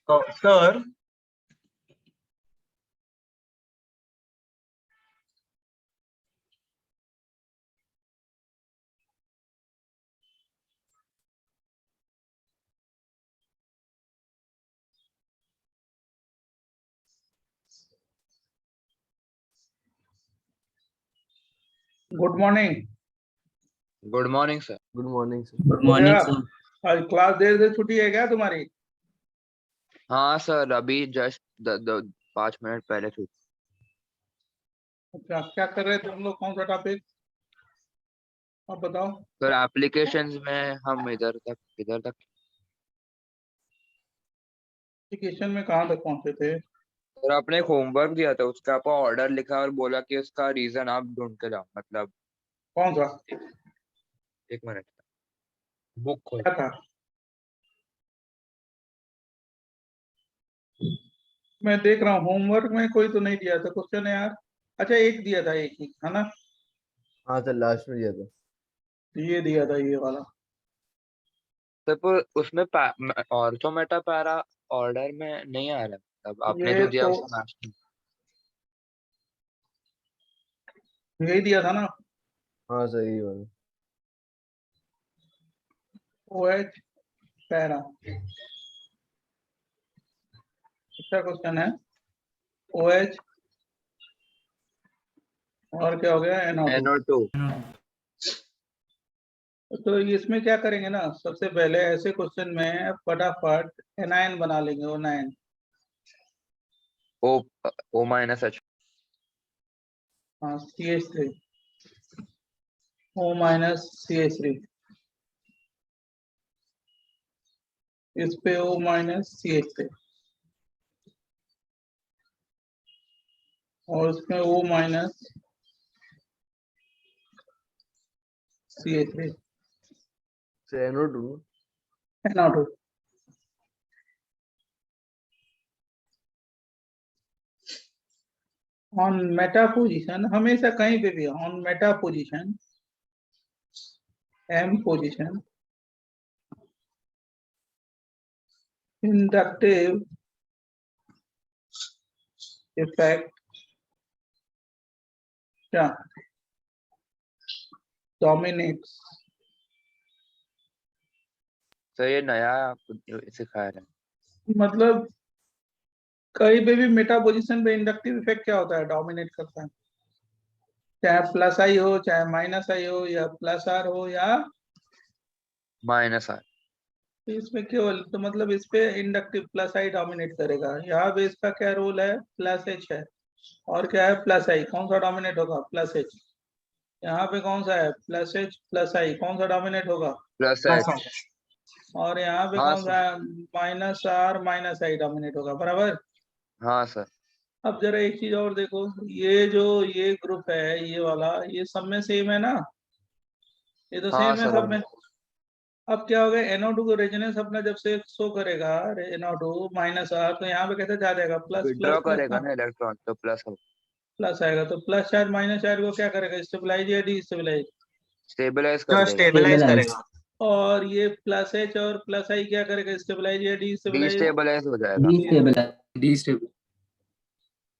तो sir good morning. Good morning sir. Good morning sir. Good morning sir. आज class देर से छुट्टी है क्या तुम्हारी? हाँ सर, अभी जस्ट 5 मिनट पहले छूट। अच्छा, क्या कर रहे थे हम लोग? कौन सा टॉपिक आप बताओ। सर एप्लीकेशंस में हम इधर तक एप्लीकेशन में कहाँ तक पहुंचे थे? सर आपने एक होमवर्क दिया था, उसका आपको ऑर्डर लिखा और बोला कि उसका रीजन आप ढूंढ के लाओ। मतलब कौन सा? एक मिनट, बुक खोल। क्या था? मैं देख रहा हूँ होमवर्क में कोई तो नहीं दिया था क्वेश्चन यार। अच्छा, एक दिया था, एक ही है ना? हाँ सर, लास्ट में दिया था। ये दिया था, ये वाला। सर पर उसमें ऑर्थो मेटा पैरा ऑर्डर में नहीं आ रहा। मतलब आपने ये जो दिया तो उसका मैच नहीं। यही दिया था ना? हाँ सर, यही वाला। OH para. अच्छा क्वेश्चन है। OH और क्या हो गया? NO2। NO2। तो इसमें क्या करेंगे ना, सबसे पहले ऐसे क्वेश्चन में फटाफट एनायन बना लेंगे। O9। O -H। हाँ, CH3। O- CH3। इस पे O CH3 और इसमें O CH3। Sir NO2। NO2। On Meta position, हमेशा कहीं पे भी on Meta position, M position, inductive effect क्या डोमिनेट्स। सर ये नया सिखा रहे हैं। मतलब कहीं पे भी मेटा पोजीशन पे इंडक्टिव इफेक्ट क्या होता है? डोमिनेट करता है। चाहे प्लस आई हो, चाहे माइनस आई हो, या प्लस आर हो, या -R। तो इसमें केवल तो मतलब इस पे इंडक्टिव प्लस आई डोमिनेट करेगा। यहाँ बेस का क्या रोल है, प्लस एच है, और क्या है प्लस आई, कौन सा डोमिनेट होगा, प्लस एच। यहाँ पे कौन सा है, प्लस एच प्लस आई, कौन सा डोमिनेट होगा, प्लस प्लस एच। आई। और यहाँ पे हाँ कौन सर। सा है, minus R minus I dominate होगा, बराबर। हाँ सर। अब जरा एक चीज और देखो, ये जो ये ग्रुप है ये वाला, ये सब में सेम है ना, ये तो हाँ सेम है सर। सब में। अब क्या होगा, NO2 को रेजोनेंस अपना जब से शो करेगा NO2 माइनस आर, तो यहाँ पे कैसे जा जाएगा, प्लस विड्रॉ प्लस प्लस करेगा ना, ना इलेक्ट्रॉन, तो प्लस होगा। प्लस आएगा, तो प्लस चार्ज माइनस चार्ज को क्या करेगा, स्टेबलाइज या डिस्टेबलाइज। स्टेबलाइज कर जो देगा। स्टेबलाइज करेगा। और ये प्लस एच और प्लस आई क्या करेगा, स्टेबलाइज या डिस्टेबलाइज। डिस्टेबलाइज हो जाएगा। डिस्टेबलाइज।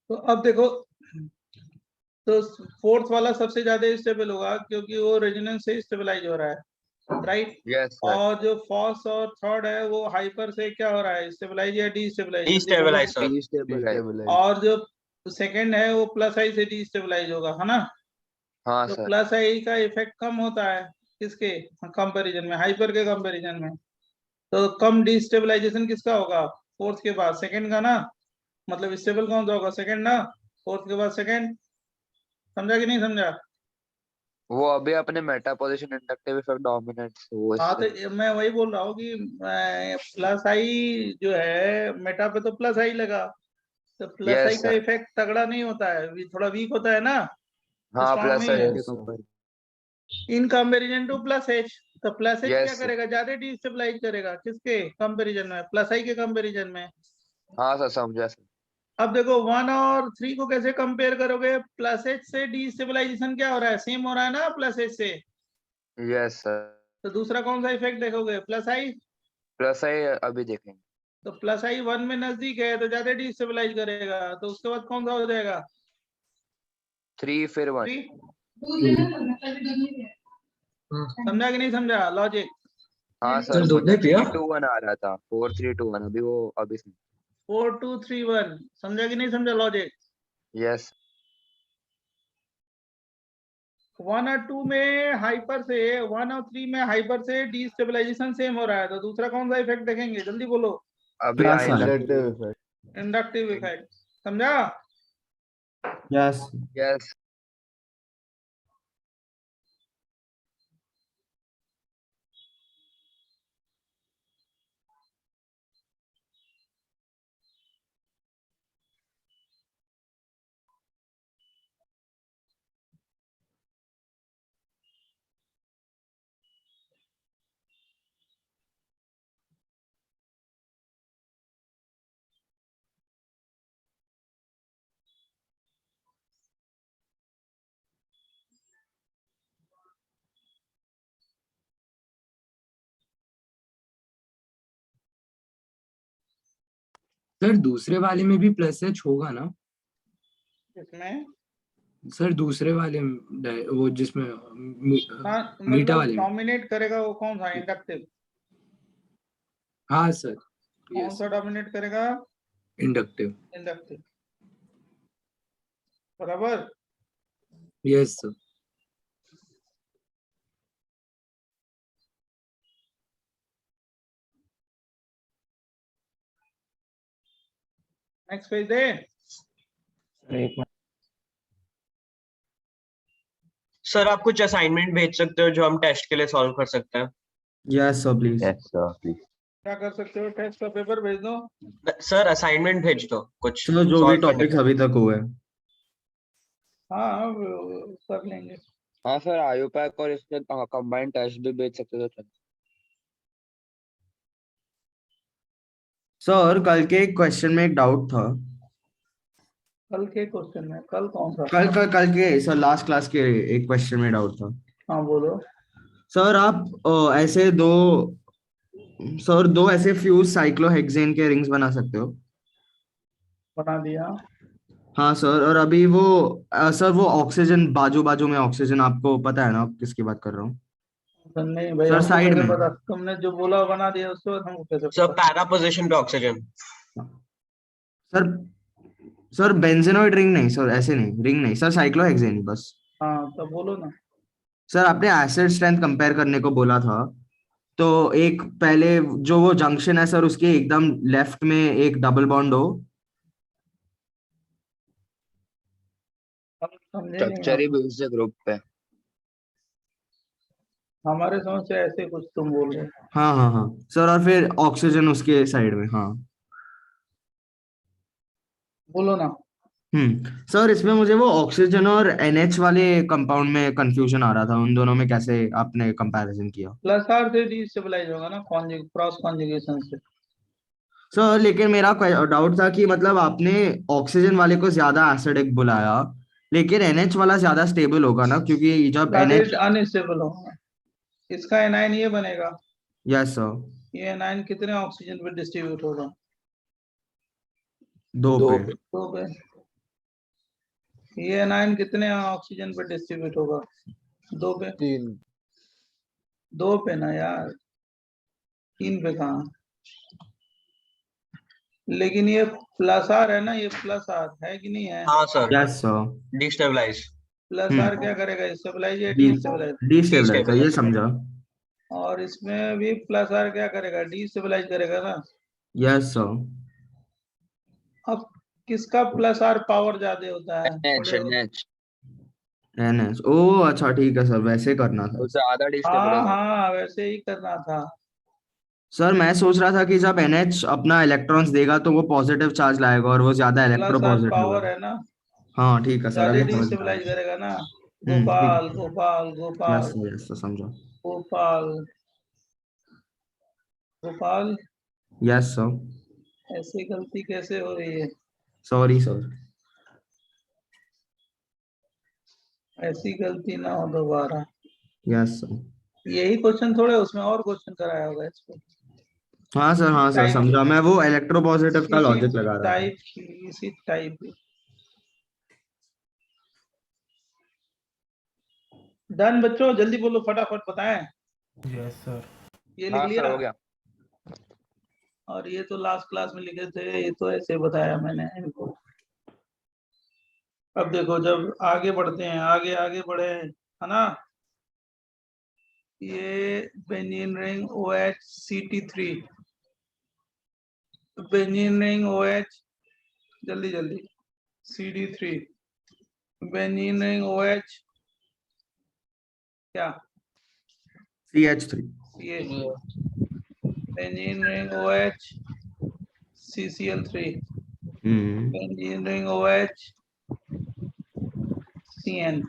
तो अब देखो, तो फोर्थ वाला सबसे ज्यादा स्टेबल होगा क्योंकि वो रेजोनेंस से स्टेबलाइज हो रहा है, राइट। Yes sir. और जो फर्स्ट और थर्ड है वो हाइपर से क्या हो रहा है, स्टेबलाइज या destabilise. Destabilize sir. Destabilise. Destabilize. और जो सेकंड है वो प्लस आई से डिस्टेबलाइज होगा, है ना। हाँ तो सर। प्लस आई का इफेक्ट कम होता है किसके कंपैरिजन में, हाइपर के कंपैरिजन में। तो कम डिस्टेबलाइजेशन किसका होगा, फोर्थ के बाद सेकंड का ना, मतलब स्टेबल कौन सा होगा, सेकंड ना, फोर्थ के बाद सेकंड। समझा कि नहीं समझा। वो अभी अपने Meta position inductive effect dominate, वो हाँ इससे। तो मैं वही बोल रहा हूँ कि प्लस आई जो है मेटा पे, तो प्लस आई लगा, तो प्लस आई यस का सर। इफेक्ट तगड़ा नहीं होता है, थोड़ा वीक होता है ना, हाँ स्ट्रांग प्लस नहीं एच है, के Yes, sir. Compare. In comparison two plus H. तो प्लस एच क्या यस सर। करेगा, ज्यादा डिस्टेबलाइज करेगा किसके कंपैरिजन में, प्लस आई के कंपैरिजन में। हाँ सर, समझा सर। अब देखो 1 और 3 को कैसे कंपेयर करोगे, प्लस एच से डिस्टेबलाइजेशन क्या हो रहा है, सेम हो रहा है ना प्लस एच से। Yes sir. तो दूसरा कौन सा इफेक्ट देखोगे, प्लस आई। प्लस आई अभी देखेंगे। तो प्लस आई 1 में नजदीक है तो ज्यादा डिस्टेबलाइज करेगा, तो उसके बाद कौन सा हो जाएगा, 3 फिर 1। 3। समझा कि नहीं समझा लॉजिक। हाँ सर, सर, दूध मुझे नहीं पिया? 3 2 1 आ रहा था, 4 3 2 1, अभी वो अभी। 4 2 3 1, समझा कि नहीं समझा लॉजिक। यस। 1 और 2 में हाइपर से, 1 और 3 में हाइपर से डिस्टेबलाइजेशन सेम हो रहा है, तो दूसरा कौन सा इफेक्ट देखेंगे, जल्दी बोलो। अभी Class आएगा। Inductive effect. इंडक्टिव इफेक्ट, समझा। यस। यस। सर दूसरे वाले में भी प्लस एच होगा ना? इसमें सर दूसरे वाले में, वो जिसमें हाँ मीठा मतलब वाले में। डोमिनेट करेगा वो कौन सा, इंडक्टिव। हाँ सर। कौन यस, सा डोमिनेट करेगा, इंडक्टिव। इंडक्टिव, बराबर। Yes sir. नेक्स्ट पेज दे। सर आप कुछ असाइनमेंट भेज सकते हो जो हम टेस्ट के लिए सॉल्व कर सकते हैं? Yes sir please. क्या कर सकते हो, टेस्ट का पेपर भेज दो। सर असाइनमेंट भेज दो कुछ सर जो भी solve करने टॉपिक्स का। अभी तक हुए। हाँ वो कर लेंगे। हाँ सर, आयु पैक और इसके कंबाइंड टेस्ट भी भेज सकते हो तो। सर कल के एक क्वेश्चन में एक डाउट था। कल के क्वेश्चन में, कल कौन सा। कल के सर लास्ट क्लास के एक क्वेश्चन में डाउट था। हाँ बोलो। सर आप ऐसे दो ऐसे फ्यूज साइक्लोहेक्सेन के रिंग्स बना सकते हो। बना दिया। हाँ सर, और अभी वो सर वो ऑक्सीजन बाजू बाजू में ऑक्सीजन, आपको पता है ना आप किसकी बात कर रहा हूँ। तो नहीं भाई, सर हमको साइड कैसे में। पता, तुमने जो बोला बना दिया उसके बाद हमको कैसे सर पता। पैरा पोजीशन पे oxygen. Sir sir benzenoid ring नहीं सर, ऐसे नहीं, रिंग नहीं सर, साइक्लोहेक्सेन ही बस। हाँ तो बोलो ना। सर आपने एसिड स्ट्रेंथ कंपेयर करने को बोला था, तो एक पहले जो वो जंक्शन है सर उसके एकदम लेफ्ट में एक डबल बॉन्ड हो। हम समझे नहीं स्ट्रक्चर ही आप। भी उससे ग्रुप पे। हमारे समझ से ऐसे कुछ तुम बोल रहे हो। हाँ हाँ हाँ सर, और फिर ऑक्सीजन उसके साइड में। हाँ बोलो ना। सर इसमें मुझे वो ऑक्सीजन और NH वाले कंपाउंड में कंफ्यूजन आ रहा था, उन दोनों में कैसे आपने कंपैरिजन किया? प्लस आर से डिस्टेबलाइज होगा ना क्रॉस कॉन्जुगेशन से। सर लेकिन मेरा डाउट था कि मतलब आपने ऑक्सीजन वाले को ज्यादा एसिडिक बुलाया, लेकिन NH वाला ज्यादा स्टेबल होगा ना, क्योंकि जब NH। अनस्टेबल होगा। इसका एनाइन ये बनेगा। Yes sir. ये एनाइन कितने ऑक्सीजन पे डिस्ट्रीब्यूट होगा? 2 दो पे। पे। 2 पे। ये एनाइन कितने ऑक्सीजन पे डिस्ट्रीब्यूट होगा? 2 पे। 3। 2 पे ना यार, 3 पे कहाँ? लेकिन ये प्लस आर है ना, ये प्लस आर है कि नहीं है? हाँ sir, yes sir. Destabilize. Plus R क्या करेगा? स्टेबलाइज या डी डिस्टेबलाइज? डिस्टेबलाइज सर, ये Destabilize। समझा। और इसमें भी प्लस आर क्या करेगा? डिस्टेबलाइज करेगा ना। Yes sir. अब किसका प्लस आर पावर ज्यादा होता है? NH थोड़े। NH NH, ओ अच्छा ठीक है सर, वैसे करना था। उससे आधा हाँ डिस्टेबलाइज होता हाँ, वैसे ही करना था। सर मैं सोच रहा था कि जब NH अपना इलेक्ट्रॉन्स देगा तो वो पॉजिटिव चार्ज लाएगा और वो ज्यादा प्लस आर इलेक्ट्रोपॉजिटिव पावर है। है ना, हाँ ठीक है सर, ज्यादा अभी समझ में डिस्टेबलाइज आया। करेगा ना। ठीक। Gopal Gopal yes Gopal sir, yes sir, समझा। गोपाल गोपाल। Yes sir. ऐसी गलती कैसे हो रही है? Sorry sir. ऐसी गलती ना हो दोबारा। Yes sir. यही क्वेश्चन थोड़े, उसमें और क्वेश्चन कराया होगा इसको। हाँ सर टाइप समझा, मैं वो इलेक्ट्रोपॉजिटिव का इसी लॉजिक लगा रहा था। टाइप की, इसी टाइप की। डन बच्चों, जल्दी बोलो, फटाफट बताएं। Yes sir. ये लिख हाँ सर, लिया। हो गया। और ये तो लास्ट क्लास में लिखे थे, ये तो ऐसे बताया मैंने इनको। अब देखो, जब आगे बढ़ते हैं, आगे आगे बढ़े, है ना। ये benzene ring OH CT3, benzene ring OH, जल्दी जल्दी, CD3, बेंजीन रिंग OH क्या? CH3। ये benzene ring OH CCl3, benzene ring OH CN,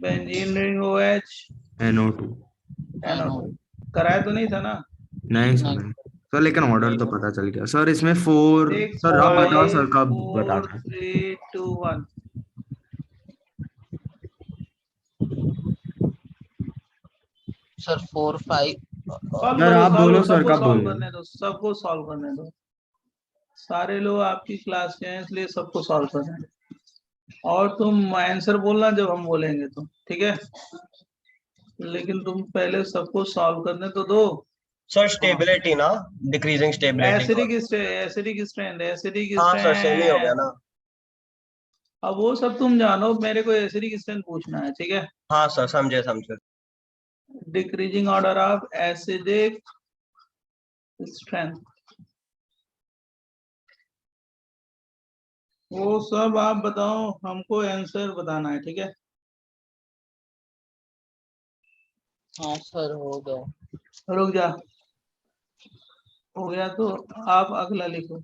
benzene ring OH NO2। NO2। कराया तो नहीं था ना? नहीं सर, नहीं सर, लेकिन ऑर्डर तो पता चल गया सर। इसमें 4 6 सर, आप बताओ 5 सर कब 4 बताना है। 3 2 1। सर 4 5 सॉल्व सर करो, आप सॉल्व, बोलो सर, सबको कब सॉल्व बोलना है? करने दो, सबको सॉल्व करने दो। सारे लोग आपकी क्लास के हैं, इसलिए सबको सॉल्व करने दो। और तुम आंसर बोलना जब हम बोलेंगे तो, ठीक है। लेकिन तुम पहले सबको सॉल्व करने तो दो। सर स्टेबिलिटी ना, decreasing stability. Acidic acidic strength, acidic हाँ सर, सेम ही हो गया स्ट्रेंथ। ना। अब वो सब तुम जानो, मेरे को एसिडिक स्ट्रेंथ पूछना है, ठीक है। हाँ सर, समझे समझे। Decreasing order of acidic strength, वो सब आप बताओ, हमको आंसर बताना है, ठीक है। हाँ सर हो गया। रुक जा, हो गया तो आप अगला लिखो।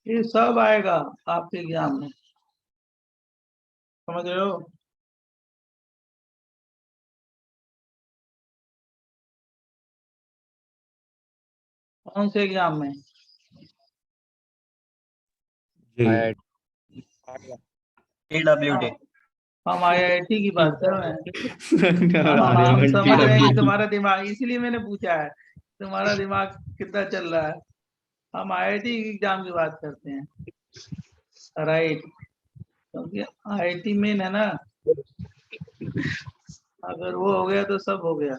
ये सब आएगा आपके एग्जाम में, समझ रहे हो। कौन से एग्जाम में? जी। AWT। हम IIT की बात कर रहे हैं। हम आर्यमन समझ रहे हैं कि TWT। तुम्हारा दिमाग, इसीलिए मैंने पूछा है तुम्हारा दिमाग कितना चल रहा है। हम IIT की एग्जाम की बात करते हैं, राइट। क्योंकि IIT मेन है ना, अगर वो हो गया तो सब हो गया।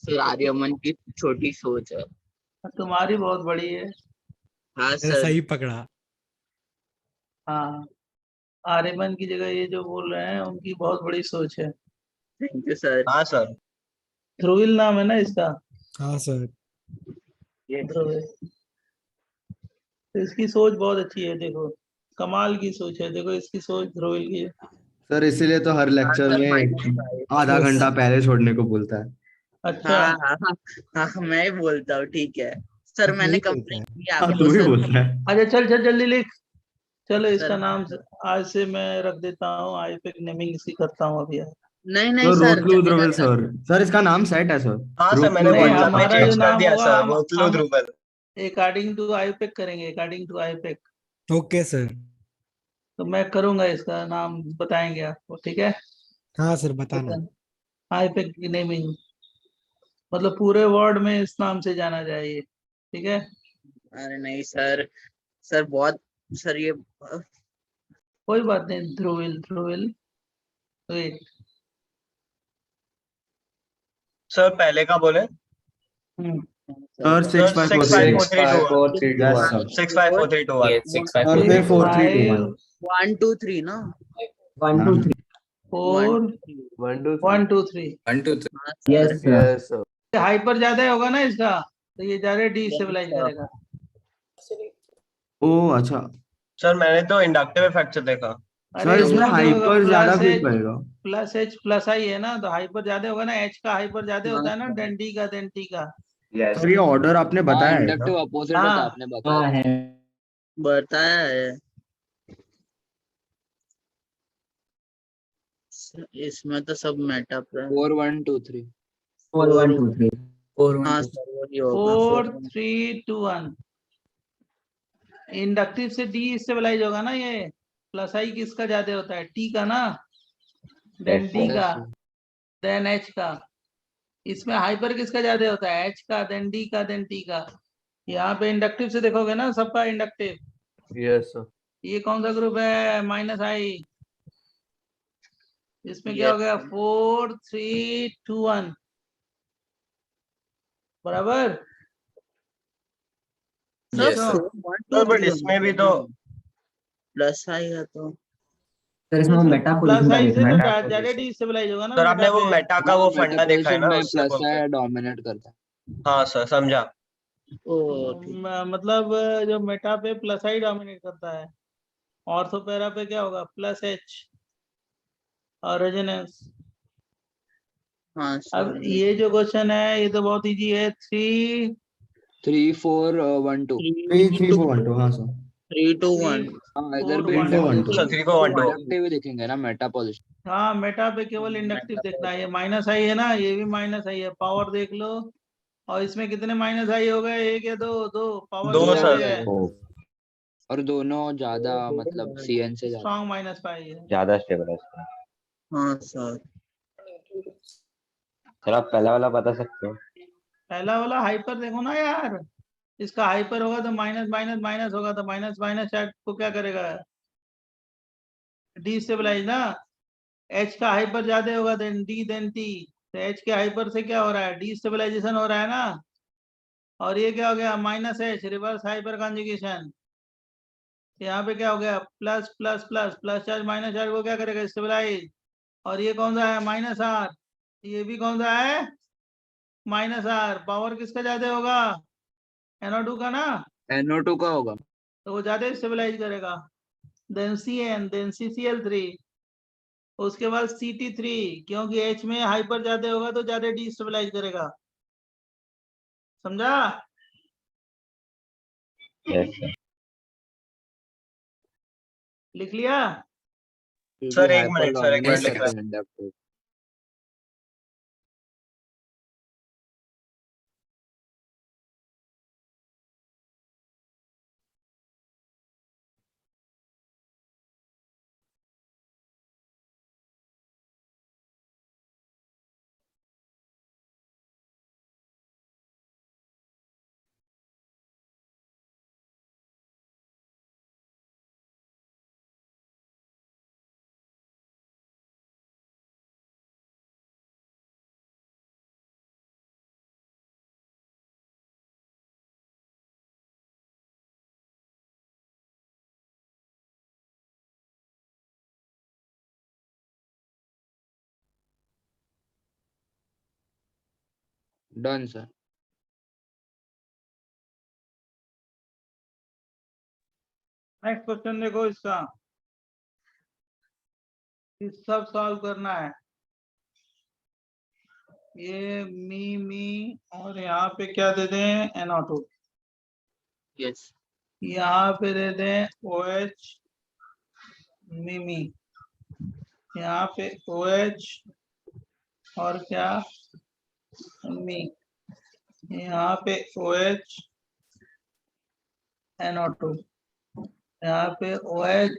सर आर्यमन की छोटी सोच है। तुम्हारी बहुत बड़ी है। हाँ सर। सही पकड़ा। हाँ, आर्यमन की जगह ये जो बोल रहे हैं उनकी बहुत बड़ी सोच है। Thank you sir. हाँ सर। ध्रुविल नाम है ना इसका, हाँ सर। ध्रुविल। तो इसकी सोच बहुत अच्छी है, देखो कमाल की सोच है, देखो इसकी सोच ध्रुविल की है। सर इसीलिए तो हर लेक्चर सर, में -5। आधा घंटा पहले छोड़ने को बोलता है। अच्छा, हाँ हाँ हाँ हाँ, मैं ही बोलता हूँ, ठीक है सर, तू मैंने ही बोलता कंप्लेन है। की हाँ आपको तू ही सर। बोलता है। अच्छा चल चल जल्दी लिख। चलो सर इसका नाम आज से मैं रख देता हूँ, आईपेक नेमिंग इसकी करता हूँ अभी। नहीं नहीं तो सर, रोतलू चलेगा ध्रुविल सर। सर इसका नाम सेट है सर। हाँ सर, मैंने रोतलू नहीं, ध्रुविल व्हाट्सएप में हमारा जो चेंज कर नाम दिया होगा सर, रोतलू ध्रुवल। अकॉर्डिंग टू आईपेक करेंगे, according to IUPAC. Okay sir. तो मैं करूंगा, इसका नाम बताएंगे आपको, ठीक है। हाँ सर, बताना। आईपेक की नेमिंग मतलब पूरे वर्ल्ड में इस नाम से जाना जाए ये, ठीक है। अरे नहीं सर, सर बहुत, सर ये कोई बात नहीं, ध्रुविल ध्रुविल। वेट, सर पहले का बोले? Sir sir, six sir five four 65432 yes sir. 65432 ये 6 5 4 3 2 1 1 2 3 ना। 1 2 3 4 1 2 1 2 3। 1 2 3 हाँ sir. Yes sir. Yes sir. Hyper ज्यादा होगा ना इसका, तो ये ज्यादा डिस्टेबलाइज sir. करेगा। ओ अच्छा सर मैंने तो इंडक्टिव इफेक्ट से देखा। सर अरे इसमें वो जो हाइपर ज्यादा प्लस फिट एच पड़ेगा। प्लस एच प्लस आई है ना, तो हाइपर ज्यादा होगा ना, एच का हाइपर ज्यादा हाँ होता है ना, sir. देन डी का, देन टी का। सर ये ऑर्डर आपने हाँ बताया है इंडक्टिव क्या? अपोजिट हाँ होता है, आपने बताया हाँ था। है। बताया है। इसमें तो सब मेटा पर 4 1 2 3 4 1 2 3 4 1 हाँ 2 सर, वही होगा 4 3 2 1। इंडक्टिव से डी स्टेबलाइज होगा ना ये। प्लस आई किसका ज्यादा होता है, टी का ना, देन डी का, यस देन एच का। इसमें हाइपर किसका ज्यादा होता है, एच का, देन डी का, देन टी का। यहाँ पे इंडक्टिव से देखोगे ना, सबका इंडक्टिव। Yes sir. ये कौन सा ग्रुप है, माइनस आई। इसमें क्या Yes, हो गया, sir. 4 3 2 1 बराबर। सर यस समझो। सर। 4 1 सर 2 बट 3 इसमें भी तो प्लस आएगा तो। सर इसमें इसमें मेटा प्लस पोजीशन का आई से देखना तो है। ज्यादा डिस्टेबलाइज होगा ना सर आपने मेटा वो पे। मेटा का वो फंडा देखा है पोजीशन ना, में उससे प्लस बोलते हैं। है डोमिनेट करता है। हाँ सर, समझा। ओ ठीक। मतलब जो मेटा पे प्लस आई डोमिनेट करता है, ऑर्थोपेरा पे क्या होगा, प्लस एच और रेजोनेंस। हाँ अब सर। ये जो क्वेश्चन है ये तो बहुत इजी है। 3 3 4 1 2 3 3 2 4 1 2 हाँ सर। 3 2 3 1 हाँ इधर 4 भी 1 4 1 इंडक्टिव 2 सर ही 3412। इंडक्टिव ही दिखेंगे ना मेटा पोजीशन। हाँ, मेटा पे केवल इंडक्टिव देखना है। ये माइनस आई है ना, ये भी माइनस आई है, पावर देख लो। और इसमें कितने माइनस आई हो गए, एक या दो, दो पावर 2 किससे सर। आई है, और दोनों ज्यादा मतलब सीएन से ज्यादा। स्ट्रॉन्ग माइनस पाई है। ज्यादा स्टेबल है इसका। हाँ सर। सर आप पहला वाला बता सकते हो? पहला वाला हाइपर देखो ना यार, इसका हाइपर होगा तो माइनस माइनस माइनस होगा, तो माइनस माइनस चार्ट को क्या करेगा, डिस्टेबलाइज ना। एच का हाइपर ज्यादा होगा, देन डी, देन टी। तो एच के हाइपर से क्या हो रहा है, डिस्टेबलाइजेशन हो रहा है ना। और ये क्या हो गया, minus H, reverse hyper conjugation. यहाँ पे क्या हो गया, plus plus plus plus charge minus charge को क्या करेगा, स्टेबलाइज। और ये कौन सा है, माइनस आर। ये भी कौन सा है, माइनस आर। पावर किसका ज्यादा होगा, NO2 का ना, NO2 का होगा। तो वो ज्यादा स्टेबलाइज करेगा। देन CN, देन CCl3, उसके बाद CT3, क्योंकि H में हाइपर ज्यादा होगा तो ज्यादा डिस्टेबलाइज करेगा। समझा। Yes sir. लिख लिया। फिर भी सर एक हाइपर मिनट सर, एक मिनट डोमिनेट लिख रहा करता है। है inductive. Done sir. Next question देखो इसका, इस सब सॉल्व करना है। ये मी और यहाँ पे क्या दे दें, NO2। यस यहाँ पे दे दें OH मी, यहाँ पे OH और क्या मी, यहाँ पे OH NO2, यहाँ पे OH।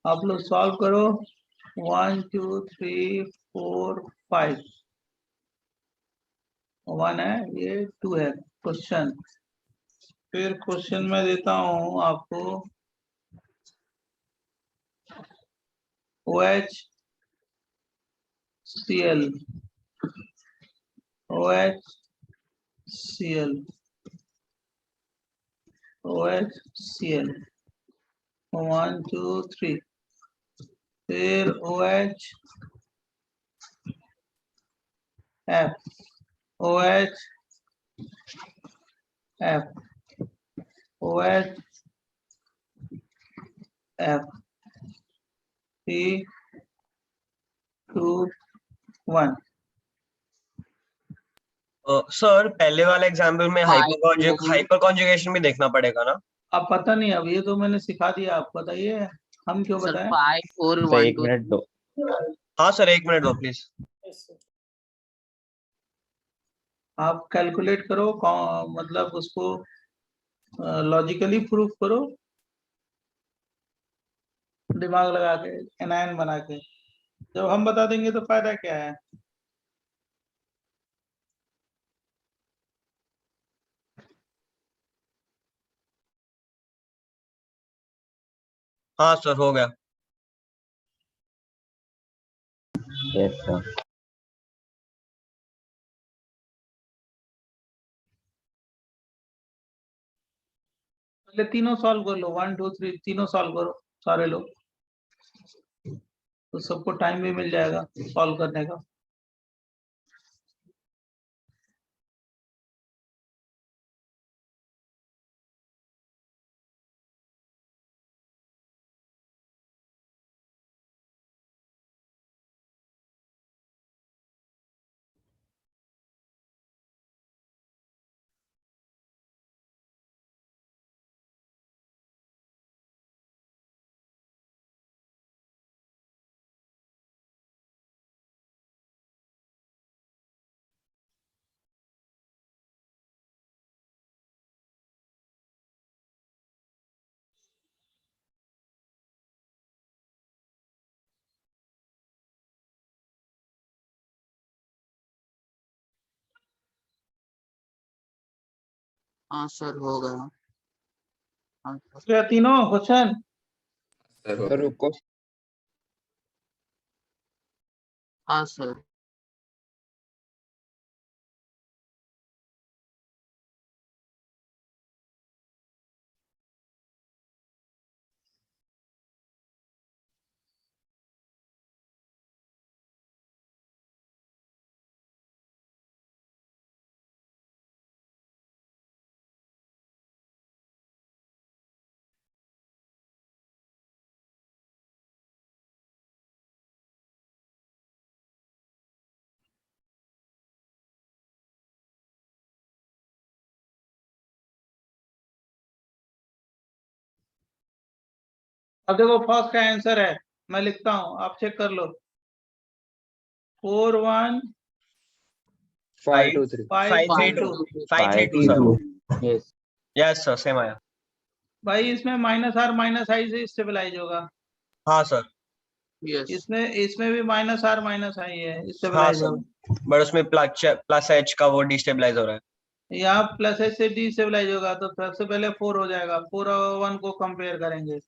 आप लोग सॉल्व करो, 1 2 3 4 5, 1 है, ये 2 है क्वेश्चन। फिर क्वेश्चन में देता हूँ आपको OH Cl, OH Cl, OH Cl, 1 2 3, फिर OH F, OH F, OH F, 3 2 1। Sir पहले वाले एग्जाम्पल में हाइपर कॉन्जुगेशन भी देखना पड़ेगा ना? अब पता नहीं, अब ये तो मैंने सिखा दिया, आप बताइए हम क्यों सर बताएं। 5 4 सर 1 एक 2 मिनट दो। हाँ सर 1 मिनट दो प्लीज। आप कैलकुलेट करो, मतलब उसको लॉजिकली प्रूफ करो, दिमाग लगा के, एनायन बना के। जब हम बता देंगे तो फायदा क्या है। हाँ सर हो गया। Yes sir. पहले तीनों सॉल्व कर लो, 1 2 3 तीनों सॉल्व करो सारे लोग, तो सबको टाइम भी मिल जाएगा सॉल्व करने का। हाँ सर हो गया। हाँ सर। क्या तीनों क्वेश्चन? सर रुको। हाँ सर। अब देखो फर्स्ट का आंसर है, मैं लिखता हूँ, आप चेक कर लो। 4 1 5 2 3। 5 3 2। 5 3 2 sir. Yes. Yes sir same आया। भाई इसमें -R - I से स्टेबलाइज होगा। हाँ सर। यस इसमें भी -R - I है, हाँ स्टेबलाइज सर होगा। बट उसमें प्लस एच का वो डिस्टेबलाइज हो रहा है। यहाँ +H से डिस्टेबलाइज होगा, तो सबसे पहले 4 हो जाएगा, 4 और 1 को कंपेयर करेंगे।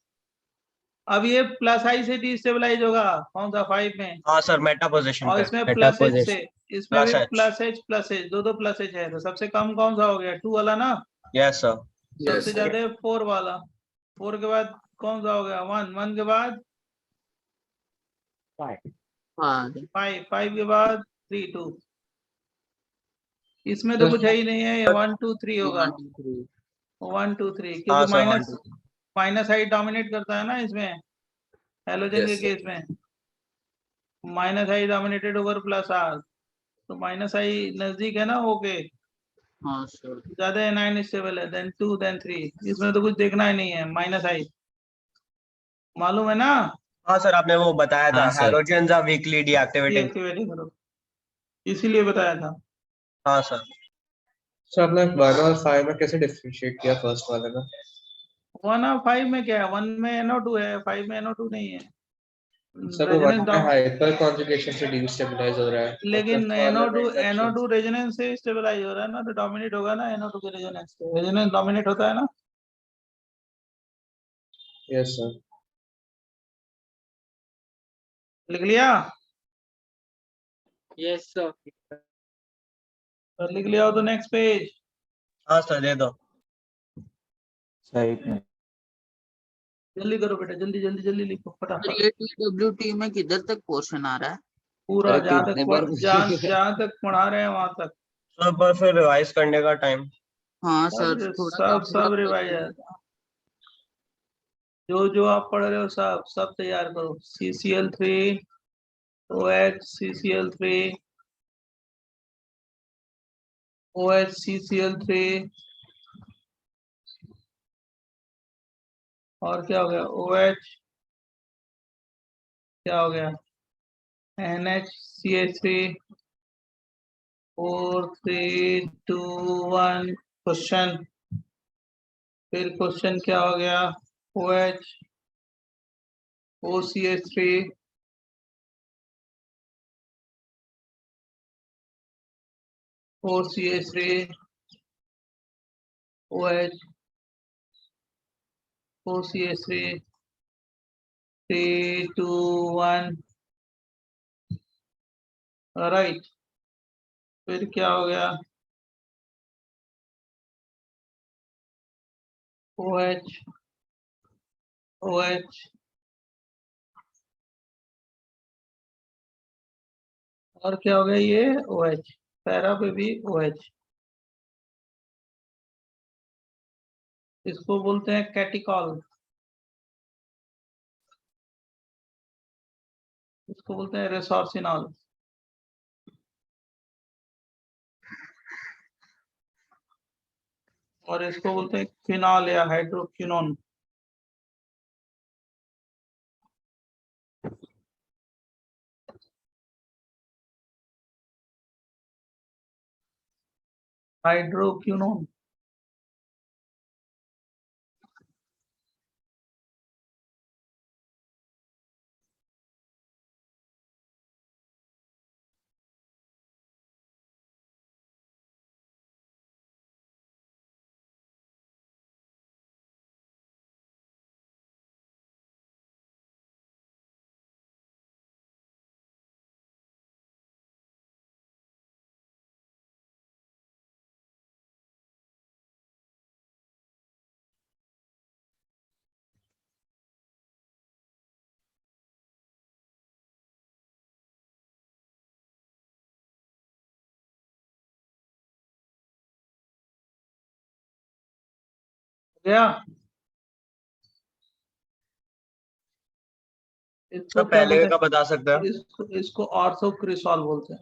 अब ये +I से डिस्टेबलाइज होगा, कौन सा 5 में, हाँ सर मेटा पोजीशन और पे। इसमें मेटा +H से, इसमें भी प्लस एच। +H दो +H है, तो सबसे कम कौन सा हो गया, 2 वाला ना। Yes sir. सबसे ज्यादा 4 वाला, 4 के बाद कौन सा हो गया, 1 के बाद हाँ 5 के बाद 3 2। इसमें तो कुछ है ही नहीं है, ये 1 2 3 होगा, 1 2 3 1 2 3, हाँ क्योंकि sir 1 minus 2 minus I dominate करता है ना इसमें, हेलोजन के Yes, sir. केस में minus I dominated over plus R, तो माइनस आई नजदीक है ना, ओके, हाँ सर ज्यादा एनाइन स्टेबल है, देन 2 देन 3, इसमें तो कुछ देखना ही नहीं है, माइनस आई मालूम है ना, हाँ सर आपने वो बताया था हाँ sir halogens are weakly deactivating. Deactivating करो, इसीलिए बताया था। हाँ सर सर आपने 1 और 5 में कैसे डिफरेंशिएट किया फर्स्ट वाले में? 1 और 5 में क्या है, 1 में NO2 है, 5 में NO2 नहीं है, सब 1 रेजोनेंस में हाइपर कॉन्जुगेशन से डिस्टेबलाइज हो रहा है और लेकिन फिफ्थ वाले में इंडक्शन। NO2 रेजोनेंस से स्टेबलाइज हो रहा है ना, तो डोमिनेट होगा ना NO2 के रेजोनेंस से, रेजोनेंस डोमिनेट होता है ना, यस सर। लिख लिया, यस सर और लिख लिया हो तो नेक्स्ट पेज, हाँ सर दे दो। साइड में जल्दी करो बेटा, जल्दी जल्दी जल्दी लिखो सर फटाफट, ये TWT में किधर तक पोर्शन आ रहा है? पूरा अरे कितने बार जहाँ तक पढ़ा रहे हैं वहां तक, सर पर फिर रिवाइज करने का टाइम। हाँ सर सब थोड़ा सब काम सब लग रिवाइज है, जो जो आप पढ़ रहे हो सब सब तैयार करो, CCl3 OH CCl3 OH CCl3, और क्या हो गया, OH, क्या हो गया, NHCH3, 4 3 2 1, क्वेश्चन, फिर क्वेश्चन क्या हो गया, OH OCH3 4CH3 OH OCH3 3 2 1, right, फिर क्या हो गया, OH OH, और क्या हो गया, ये OH, पैरा पे भी OH, इसको बोलते हैं कैटिकॉल, इसको बोलते हैं रेसोर्सिनॉल, और इसको बोलते हैं फिनॉल या हाइड्रोक्विनोन, हाइड्रोक्विनोन, गया, इसको सर क्या पहले बोलते का बता सकते हैं, हैं? इसको ऑर्थोक्रिसॉल बोलते हैं,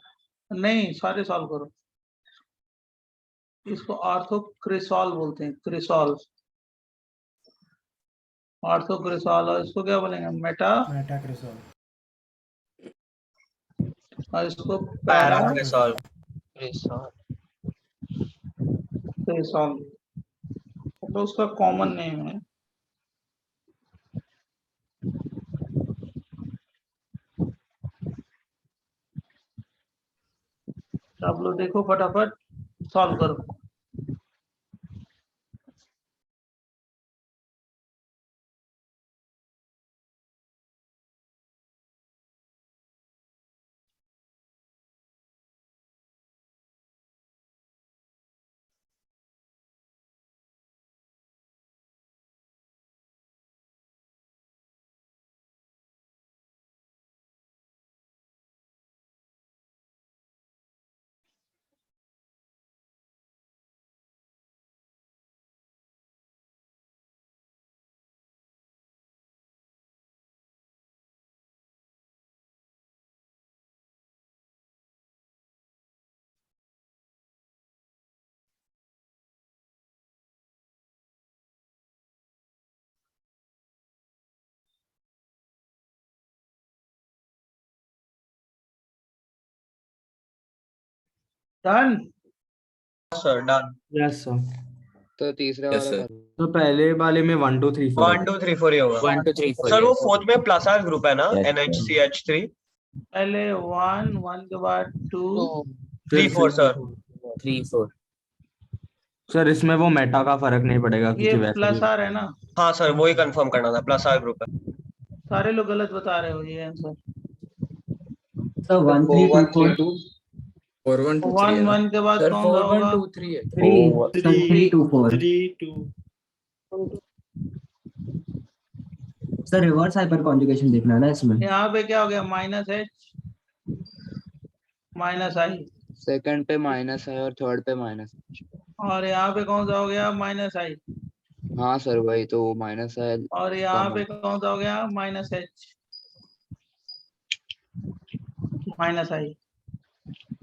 नहीं सारे सॉल्व करो, इसको ऑर्थोक्रिसॉल बोलते हैं, क्रिसॉल, ऑर्थोक्रिसॉल, और इसको क्या बोलेंगे, मेटाक्रिसोल और इसको पैरा पैराक्रिसॉल। क्रिसॉल, तो उसका कॉमन नेम है, आप लोग देखो फटाफट सॉल्व करो। Done. Sir done. Yes sir. तो तीसरे Yes, वाला sir. कर। तो पहले वाले में 1 2 3 4 1 2 3 4 ही होगा 1 2 3 4 सर। वो yes. फोर्थ में प्लस आर ग्रुप है ना Yes, sir. NHCH3 पहले 1 के बाद 2 3 4 सर। 3 4 सर इसमें वो मेटा का फर्क नहीं पड़ेगा ये क्योंकि वैसे प्लस भी आर है ना, हाँ सर वही कंफर्म करना था प्लस आर ग्रुप है। सारे लोग गलत बता रहे हो ये आंसर। सर 1 3 2 4 4 1 2 3 1 है ना 1 के बाद सर कौन सा 4 1 होगा? 2 3 है 3 2 4 सर रिवर्स हाइपर कॉन्जुगेशन देखना है ना इसमें। यहाँ पे क्या हो गया? माइनस एच माइनस आई, सेकंड पे माइनस है और थर्ड पे माइनस। और यहाँ पे कौन सा हो गया? माइनस आई, हाँ सर वही तो माइनस है। और यहाँ कम पे है। कौन सा हो गया? Minus H minus I.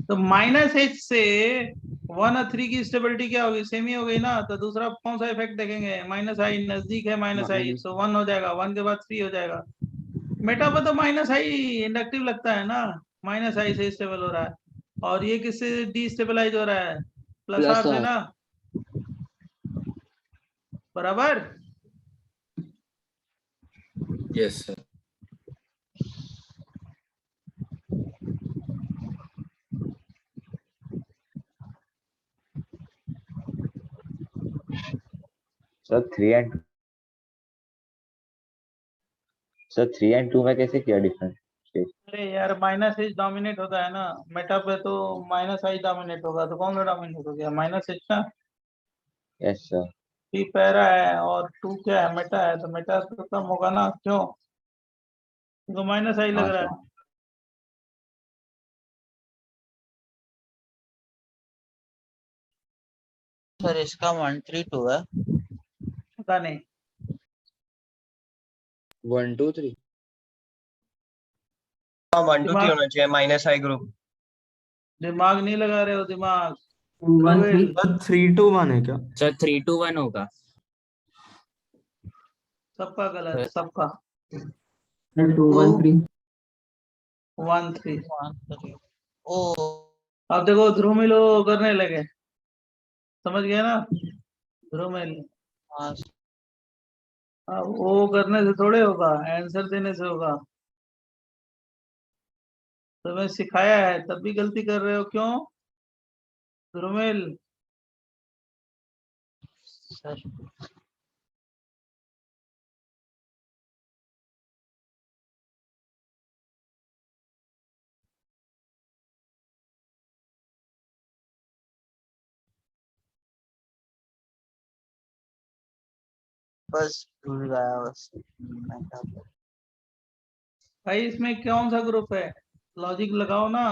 तो माइनस एच से 1 और 3 की स्टेबिलिटी क्या होगी? सेम ही हो गई ना। तो दूसरा कौन सा इफेक्ट देखेंगे? माइनस आई नजदीक है माइनस आई, Minus- तो 1 हो जाएगा, 1 के बाद 3 हो जाएगा। मेटा पर तो माइनस आई इंडक्टिव लगता है ना, माइनस आई से स्टेबल हो रहा है, और ये किससे डिस्टेबलाइज हो रहा है? प्लस Plus आर से R. ना, बराबर। yes sir. सर 3 एंड 2 में कैसे किया डिफरेंस? अरे यार माइनस एच डोमिनेट होता है ना, मेटा पे तो माइनस आई डोमिनेट होगा, तो कौन सा डोमिनेट हो गया? माइनस एच ना। Yes sir. थ्री पैरा है और 2 क्या है? मेटा है, तो मेटा तो कम होगा ना, क्यों? तो माइनस आई लग हाँ रहा सर। है। सर इसका 1 3 2 है। पता नहीं। 1 2 3 हाँ 1 2 3 दिमाग होना चाहिए माइनस आई ग्रुप। दिमाग नहीं लगा रहे हो दिमाग। 1 3 3 2 1 है क्या? सर 3 2 1 होगा सबका गलत, सबका। 2 1 3 1 3। 1 3 ओ अब देखो ध्रुमिल वो करने लगे, समझ गए ना? ध्रुमिल हाँ अब वो करने से थोड़े होगा, आंसर देने से होगा। तो मैं सिखाया है तब भी गलती कर रहे हो, क्यों ध्रुमिल? सर बस भूल गया बस। भाई इसमें कौन सा ग्रुप है? लॉजिक लगाओ ना।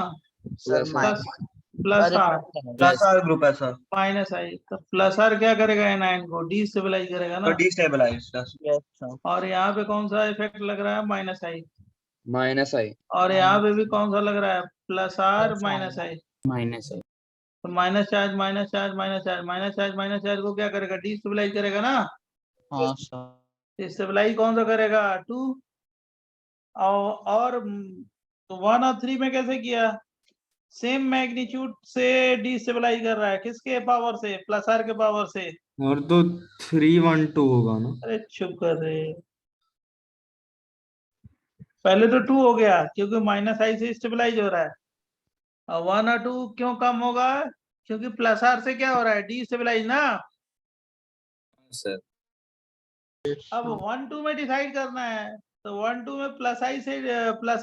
Sir Plus plus plus R plus R group है सर। माइनस आई, तो प्लस आर क्या करेगा? एनायन को डिस्टेबलाइज करेगा तो ना। डिस्टेबलाइज। यस सर और यहाँ पे कौन सा इफेक्ट लग रहा है? Minus I. Minus I. और यहाँ पे भी कौन सा लग रहा है? Plus R minus I. Minus है तो minus charge minus charge minus charge minus charge minus charge को क्या करेगा? डिस्टेबलाइज करेगा ना। हाँ सर डिस्टेबलाइज कौन सा करेगा? 2। और 1 और 3 में कैसे किया? सेम मैग्नीट्यूड से डिस्टेबलाइज कर रहा है, किसके पावर से? प्लस आर के पावर से। और तो 3 1 2 होगा ना। अरे चुप कर रहे, पहले तो 2 हो गया क्योंकि माइनस आई से स्टेबलाइज हो रहा है, और 1 और 2 क्यों कम होगा? क्योंकि प्लस आर से क्या हो रहा है? डिस्टेबलाइज ना। सर अब 1 2 में डिसाइड करना है, तो 1 2 में प्लस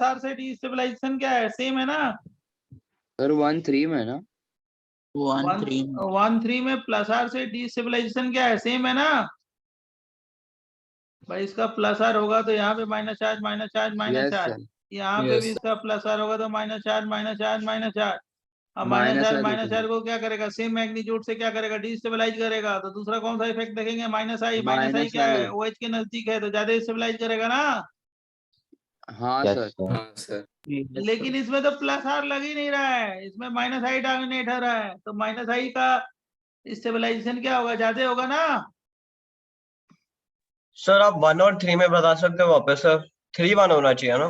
आर से डिस्टेबलाइजेशन क्या है? सेम है ना। सर 1 3 में ना 1 3 1 3 में प्लस आर से डिस्टेबलाइजेशन क्या है? सेम है ना भाई। इसका प्लस आर होगा तो यहाँ पे minus charge minus charge minus yes charge, sir यहाँ पे Yes, भी sir. इसका प्लस आर होगा तो minus charge minus charge minus charge. अब माइनस आर माइनस देखेंगे। चार्ज को क्या करेगा? सेम मैग्नीट्यूड से क्या करेगा? डिस्टेबलाइज करेगा। तो दूसरा कौन सा इफेक्ट देखेंगे? माइनस आई माइनस क्या है? आई। ओ एच के नजदीक है तो ज्यादा स्टेबलाइज करेगा ना। हाँ यस सर सर। हाँ सर लेकिन इसमें तो प्लस आर लग ही नहीं रहा है, इसमें माइनस आई डोमिनेट हो रहा है, तो माइनस आई का स्टेबलाइजेशन क्या होगा? ज्यादा होगा ना। सर आप 1 और 3 में बता सकते हो वापस सर? 3 1 होना चाहिए ना।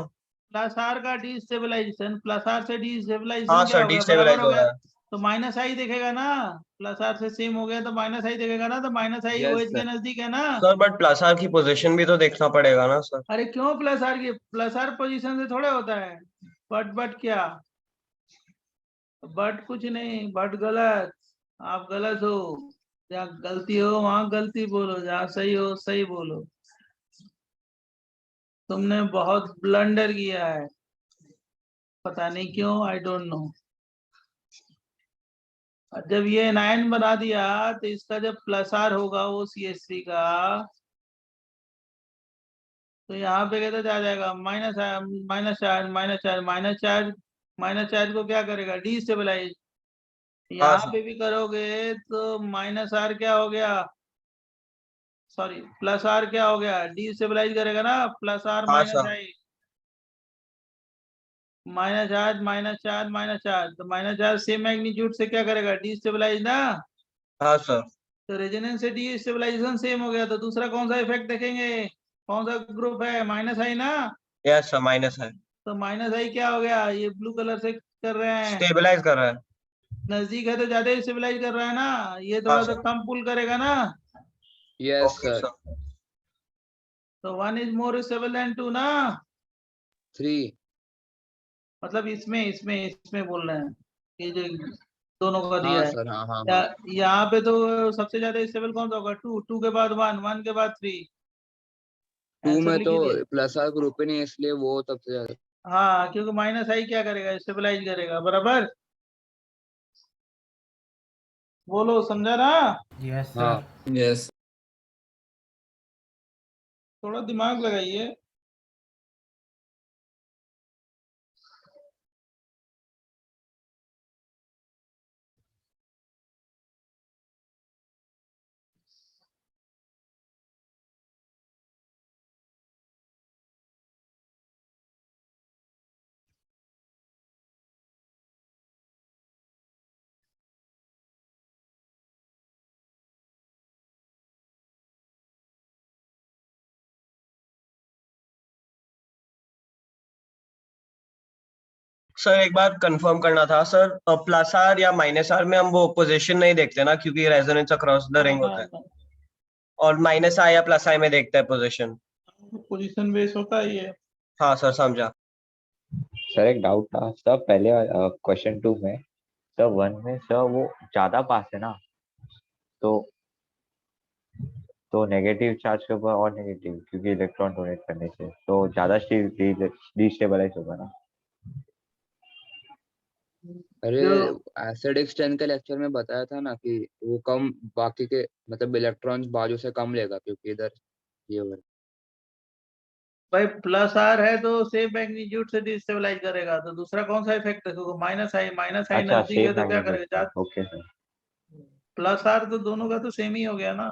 प्लस आर का डिस्टेबलाइजेशन, प्लस आर से हाँ डिस्टेबलाइजेशन क्या सर होगा? डिस्टेबलाइज बराबर हो होगा। रहा है। तो माइनस आई दिखेगा ना, प्लस आर से सेम हो गया तो माइनस आई दिखेगा ना, तो माइनस आई Yes, ओएच के sir. नजदीक है ना। सर बट प्लस आर की पोजीशन भी तो देखना पड़ेगा ना सर। अरे क्यों प्लस आर की, प्लस आर पोजीशन से थोड़े होता है। बट क्या, बट कुछ नहीं, बट गलत, आप गलत हो। जहाँ गलती हो वहां गलती बोलो, जहाँ सही हो सही बोलो। तुमने बहुत ब्लंडर किया है, पता नहीं क्यों, आई डोंट नो। जब ये 9 बना दिया तो इसका जब प्लस आर होगा वो CH3 का, तो यहाँ पे कहते जा जाएगा minus minus charge minus charge minus charge, minus charge को क्या करेगा, डिस्टेबलाइज। हाँ यहाँ सर। पे भी करोगे तो माइनस आर क्या हो गया, सॉरी प्लस आर क्या हो गया, डिस्टेबलाइज करेगा ना, प्लस आर हाँ minus sir. I, minus charge minus charge minus charge, तो माइनस चार्ज सेम मैग्नीट्यूड से क्या करेगा, डिस्टेबलाइज ना। हाँ सर। तो रेजोनेंस से डिस्टेबलाइजेशन सेम हो गया, तो दूसरा कौन सा इफेक्ट देखेंगे, कौन सा ग्रुप है, माइनस आई ना। यस सर माइनस है। तो माइनस आई क्या हो गया, ये ब्लू कलर से कर रहे हैं, स्टेबलाइज कर रहा है। नजदीक है तो ज्यादा स्टेबलाइज कर रहा है ना, ये हाँ थोड़ा सा सर। कम पुल करेगा ना। Yes, okay sir. सर। तो 1 इज मोर स्टेबल देन 2 ना, 3. मतलब इसमें इसमें इसमें बोल रहे हैं, ये जो दोनों का दिया हाँ है। सर, हाँ हाँ हाँ. यहाँ पे तो सबसे ज्यादा स्टेबल कौन सा होगा, 2, 2 के बाद 1, 1 के बाद 3। 2 आंसर में लिख तो दीजिए। प्लस आर ग्रुप ही नहीं है, इसलिए वो सबसे ज्यादा. हाँ क्योंकि माइनस आई क्या करेगा, स्टेबलाइज करेगा, बराबर। बोलो समझा ना, यस हाँ. सर। Yes. थोड़ा दिमाग लगाइए। सर एक बार कंफर्म करना था सर, प्लस आर या माइनस आर में हम वो पोजीशन नहीं देखते ना, क्योंकि रेजोनेंस अक्रॉस द रिंग होता है, और माइनस आई या प्लस आई में देखते हैं पोजीशन। पोजीशन बेस होता है ये। हाँ सर समझा। सर एक डाउट था सर, पहले क्वेश्चन 2 में सर 1 में सर वो ज्यादा पास है ना, तो नेगेटिव चार्ज के ऊपर और नेगेटिव, क्योंकि इलेक्ट्रॉन डोनेट करने से तो ज्यादा डिस्टेबलाइज होगा ना। अरे जो एसिड एक्सटेंशन के लेक्चर में बताया था ना कि वो कम बाकी के मतलब इलेक्ट्रॉन्स बाजू से कम लेगा, क्योंकि इधर ये हो रहा है. भाई प्लस आर है तो सेम मैग्नीट्यूड से डिस्टेबलाइज करेगा, तो दूसरा कौन सा इफेक्ट देखोगे, माइनस आई, माइनस आई अच्छा नजदीक है सेम तो क्या मैग्नीट्यूड करेगा, का, ओके सर। प्लस आर तो दोनों का तो सेम ही हो गया ना।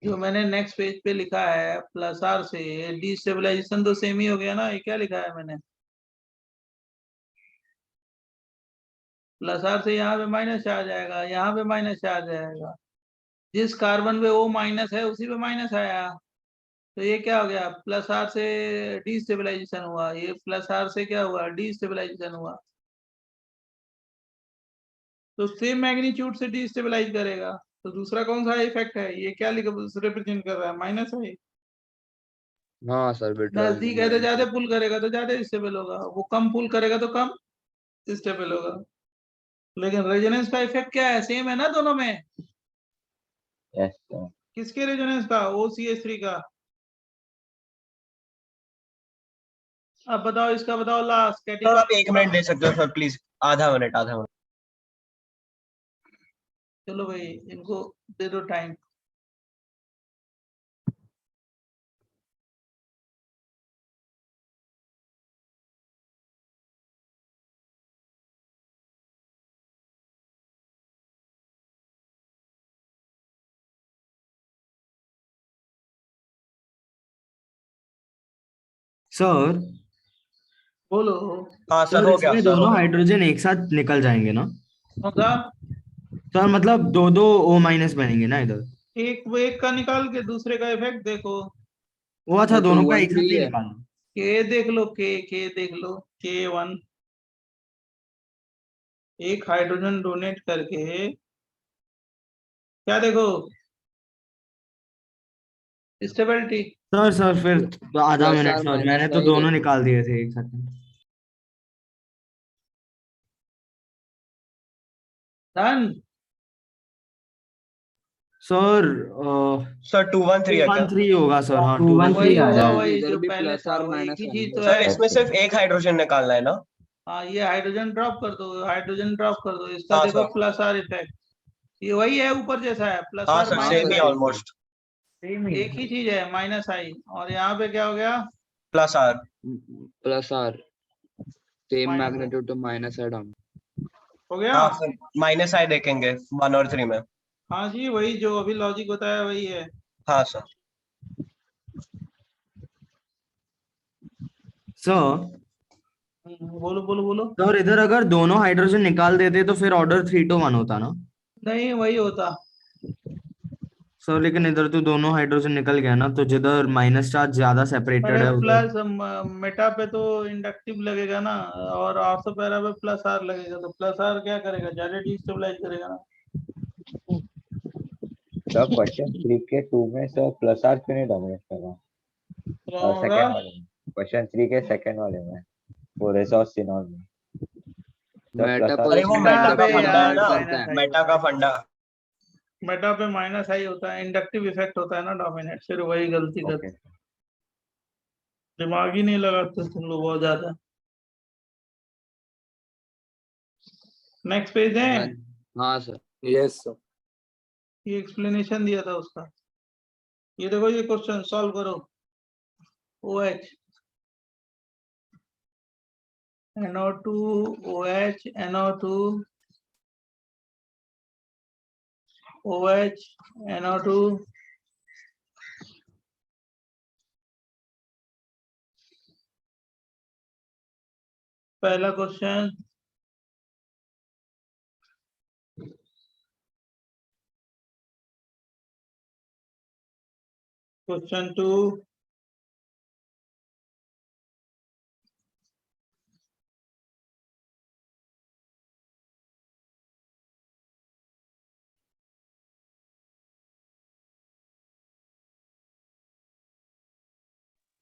जो मैंने नेक्स्ट पेज पे लिखा है प्लस आर से डिस्टेबलाइजेशन तो सेम ही हो गया ना, ये क्या लिखा है मैंने, प्लस आर से यहाँ पे माइनस चार्ज आएगा, यहाँ पे माइनस चार्ज आएगा, जिस कार्बन पे ओ माइनस है उसी पे माइनस आया, तो ये क्या हो गया, प्लस आर से डिस्टेबलाइजेशन हुआ, ये प्लस आर से क्या हुआ, डिस्टेबलाइजेशन हुआ। तो सेम मैग्नीट्यूड से डिस्टेबलाइज करेगा, तो दूसरा कौन सा इफेक्ट है, ये क्या रिप्रेजेंट कर रहा है, माइनस है। हाँ सर, विड्रॉल नजदीक है तो ज्यादा पुल करेगा तो ज्यादा स्टेबल होगा, वो कम पुल करेगा तो कम स्टेबल होगा। लेकिन रेजोनेंस का इफेक्ट क्या है, सेम है ना दोनों में। Yes sir. किसके रेजोनेंस का, OCH3 का। अब बताओ इसका, बताओ लास्ट सर आप 1 मिनट कैटेगरी। दे सकते हो सर प्लीज, आधा मिनट आधा मिनट। चलो भाई इनको दे दो टाइम। सर बोलो। हाँ सर सर हो गया इसमें सर हो दोनों गया। हाइड्रोजन एक साथ निकल जाएंगे ना कौन सा, सर, मतलब दो दो O माइनस बनेंगे ना इधर। एक का निकाल के दूसरे का इफेक्ट देखो। वो अच्छा, तो दोनों का 2 1 एक 3 साथ ही है. निकालना। के देख लो, के देख लो, K1 एक हाइड्रोजन डोनेट करके क्या देखो स्टेबिलिटी। सर फिर तो आधा प्लस मिनट आर सर, माइनस मैंने तो आई दोनों देखो। निकाल दिए थे एक साथ में। डन। सर सर 213 है क्या? 213 होगा सर, हाँ 213 वही 213 आ होगा रहा है। वही इधर जो भी पहले प्लस था, आर वो एक माइनस ही आई चीज है। तो सर है। इसमें सिर्फ एक हाइड्रोजन निकालना है ना? हाँ ये हाइड्रोजन ड्रॉप कर दो, हाइड्रोजन ड्रॉप कर दो, इसका हाँ देखो सर। प्लस आर इफेक्ट, ये वही है ऊपर जैसा है, प्लस हाँ आर सर हाँ माइनस सेम सर ही आई, ऑलमोस्ट। एक ही चीज है माइनस आई, और यहाँ पे क्या हो गया plus R. Plus R same minus I magnitude तो माइनस है डाउन। हो गया। हाँ सर माइनस आई देखेंगे 1 और 3 में। हाँ जी वही जो अभी लॉजिक बताया वही है। हाँ सर। सर बोलो बोलो बोलो। सर इधर अगर दोनों हाइड्रोजन निकाल देते तो फिर ऑर्डर 3-2-1 होता ना नहीं वही होता। सर, लेकिन इधर तो दोनों हाइड्रोजन निकल गया ना, तो जिधर माइनस चार्ज ज्यादा सेपरेटेड अरे है उधर। प्लस मेटा पे तो इंडक्टिव लगेगा ना, और ऑर्थो पैरा पे प्लस आर लगेगा, तो प्लस आर क्या करेगा, ज्यादा डिस्टेबलाइज करेगा ना। सर क्वेश्चन 3 के 2 में सर प्लस आर क्यों नहीं डोमिनेट कर रहा? क्या और होगा। सेकंड वाले में, क्वेश्चन 3 के सेकंड वाले में, वो रेसोर्स सिनॉल में सर मेटा प्लस आर। अरे वो पोजीशन में मेटा का पे इंडक्टिव फंडा है यार डोमिनेट ना, करता माइनस है। आई मेटा होता का है, फंडा। मेटा पे माइनस आई होता है, इंडक्टिव इफेक्ट होता है ना डोमिनेट, फिर वही गलती ओके। करते, दिमाग ही नहीं लगाते तुम लोग बहुत ज्यादा। नेक्स्ट पेज है, हाँ हाँ सर। Yes sir. ये एक्सप्लेनेशन दिया था उसका, ये देखो ये क्वेश्चन सॉल्व करो। OH NO2 OH NO2 OH NO2 पहला क्वेश्चन, क्वेश्चन 2,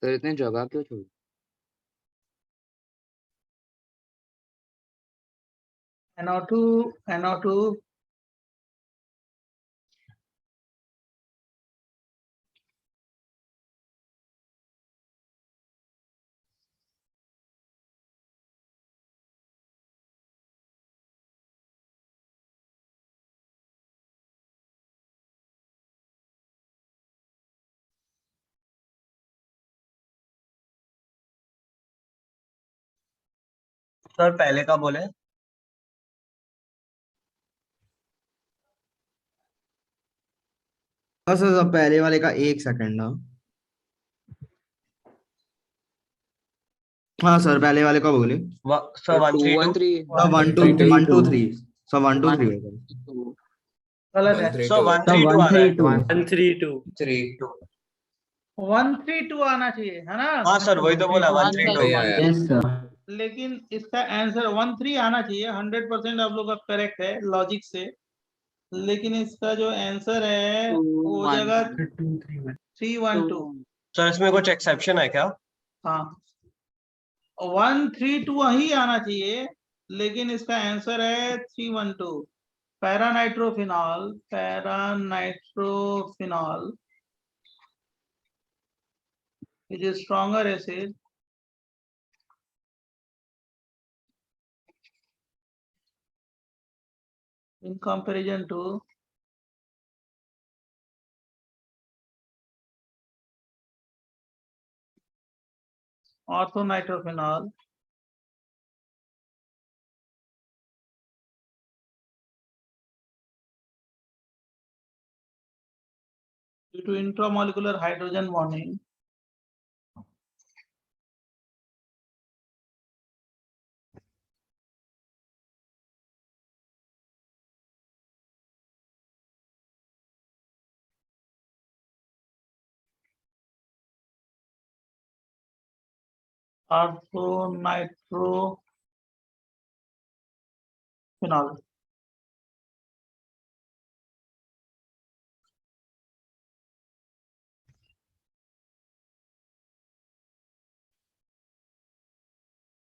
सर इतने जगह क्यों छोड़ी? NO2 NO2 सर पहले का बोले। बस सर पहले वाले का एक सेकंड ना। हाँ सर पहले वाले का बोले। Sir sir 132। 213 सर 1-2-1-2-3, सर 1-2-3 होगा। गलत है, सर 132 आ रहा है। 132 132 132 आना चाहिए है ना, हाँ सर वही तो बोला 132। वही आया। Yes sir. लेकिन इसका आंसर 13 आना चाहिए, 100% आप लोग का करेक्ट है लॉजिक से, लेकिन इसका जो आंसर है वो हो जाएगा 312। सर इसमें कुछ एक्सेप्शन है क्या? हाँ 132 वही आना चाहिए, लेकिन इसका आंसर है 312। Paranitrophenol, paranitrophenol is a stronger acid in comparison to orthonitrophenol. Due to intramolecular hydrogen bonding, orthonitrophenol phenol.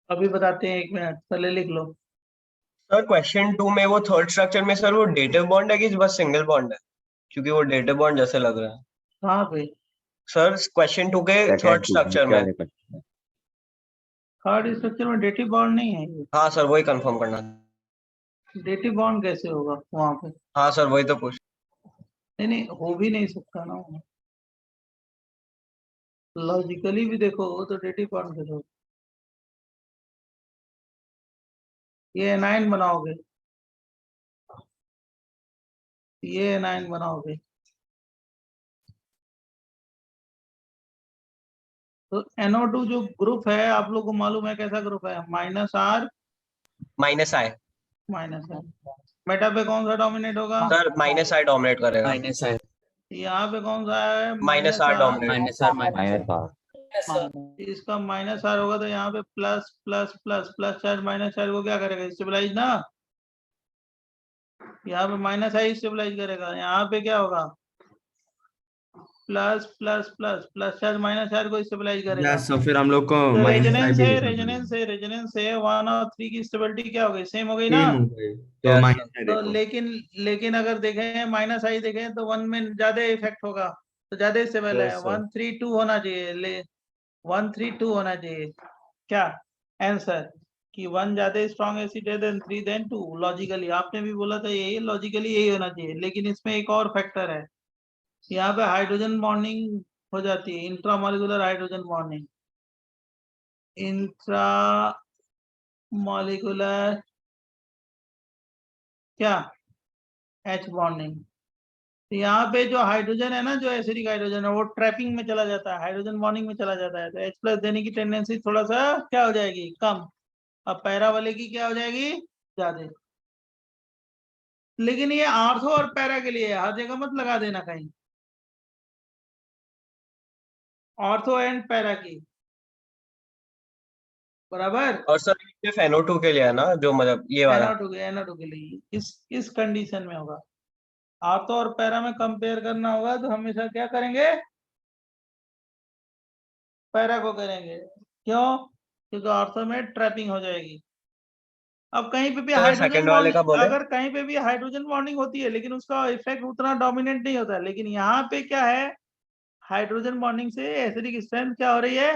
अभी बताते हैं, 1 मिनट पहले लिख लो। सर क्वेश्चन 2 में वो थर्ड स्ट्रक्चर में सर वो डेटिव बॉन्ड है कि बस सिंगल बॉन्ड है, क्योंकि वो डेटिव बॉन्ड जैसे लग रहा है कहाँ पे? सर क्वेश्चन 2 के थर्ड स्ट्रक्चर में। थर्ड स्ट्रक्चर में डेटिव बॉन्ड नहीं है ये। हाँ सर वही कंफर्म करना। डेटिव बॉन्ड कैसे होगा वहां पे? हाँ सर वही तो पूछ। नहीं नहीं, हो भी नहीं सकता ना, लॉजिकली भी देखो वो तो डेटिव बॉन्ड कैसे होगा? ये एनाइन बनाओगे, ये एनाइन बनाओगे तो NO2 जो ग्रुप है आप लोग को मालूम है कैसा ग्रुप है? -R -I -R। मेटा पे कौन सा डोमिनेट होगा? सर -I डोमिनेट करेगा। -I यहाँ पे कौन सा है? -R dominate. -R इसका -R होगा तो यहाँ पे plus plus plus plus charge minus charge को क्या करेगा? स्टेबलाइज ना। यहाँ पे -I स्टेबलाइज करेगा, यहाँ पे क्या होगा? Plus plus plus plus charge minus charge को स्टेबलाइज करेगा। यस, तो फिर हम लोग को तो माइनस रेजोनेंस भी है, लिखना रेजोनेंस है, रेजोनेंस है 1 और 3 की स्टेबिलिटी क्या हो गई? सेम हो गई ना। सेम हो गए तो Yes, माइनस है तो देखो। लेकिन अगर देखें -I देखें तो 1 में ज्यादा इफेक्ट होगा, तो ज्यादा स्टेबल है। Yes, sir. 132 होना चाहिए, 132 होना चाहिए। क्या आंसर? कि 1 ज्यादा स्ट्रॉन्ग एसिड है देन 3 देन 2। लॉजिकली आपने भी बोला था यही, लॉजिकली यही होना चाहिए। लेकिन इसमें एक और फैक्टर है, यहाँ पे हाइड्रोजन बॉन्डिंग हो जाती है, intramolecular hydrogen bonding, intra molecular क्या H बॉन्डिंग। तो यहाँ पे जो हाइड्रोजन है ना, जो एसिडिक हाइड्रोजन है वो ट्रैपिंग में चला जाता है, हाइड्रोजन बॉन्डिंग में चला जाता है, तो H+ देने की टेंडेंसी थोड़ा सा क्या हो जाएगी? कम। अब पैरा वाले की क्या हो जाएगी? ज्यादा। लेकिन ये आर्थो और पैरा के लिए है, हर जगह मत लगा देना कहीं, ऑर्थो एंड पैरा की बराबर। और सर सिर्फ NO2 के लिए है ना, जो मतलब ये वाला। NO2 के लिए इस कंडीशन में होगा। आर्थो और पैरा में कंपेयर करना होगा तो हमेशा क्या करेंगे? पैरा को करेंगे। क्यों? क्योंकि ऑर्थो में ट्रैपिंग हो जाएगी। अब कहीं पे भी सर हाइड्रोजन सेकंड वाले का बॉन्डिंग, बोले। अगर कहीं पे भी हाइड्रोजन बॉन्डिंग होती है लेकिन उसका इफेक्ट उतना डोमिनेंट नहीं होता है, लेकिन यहाँ पे क्या है? हाइड्रोजन बॉन्डिंग से एसिडिक स्ट्रेंथ क्या हो रही है?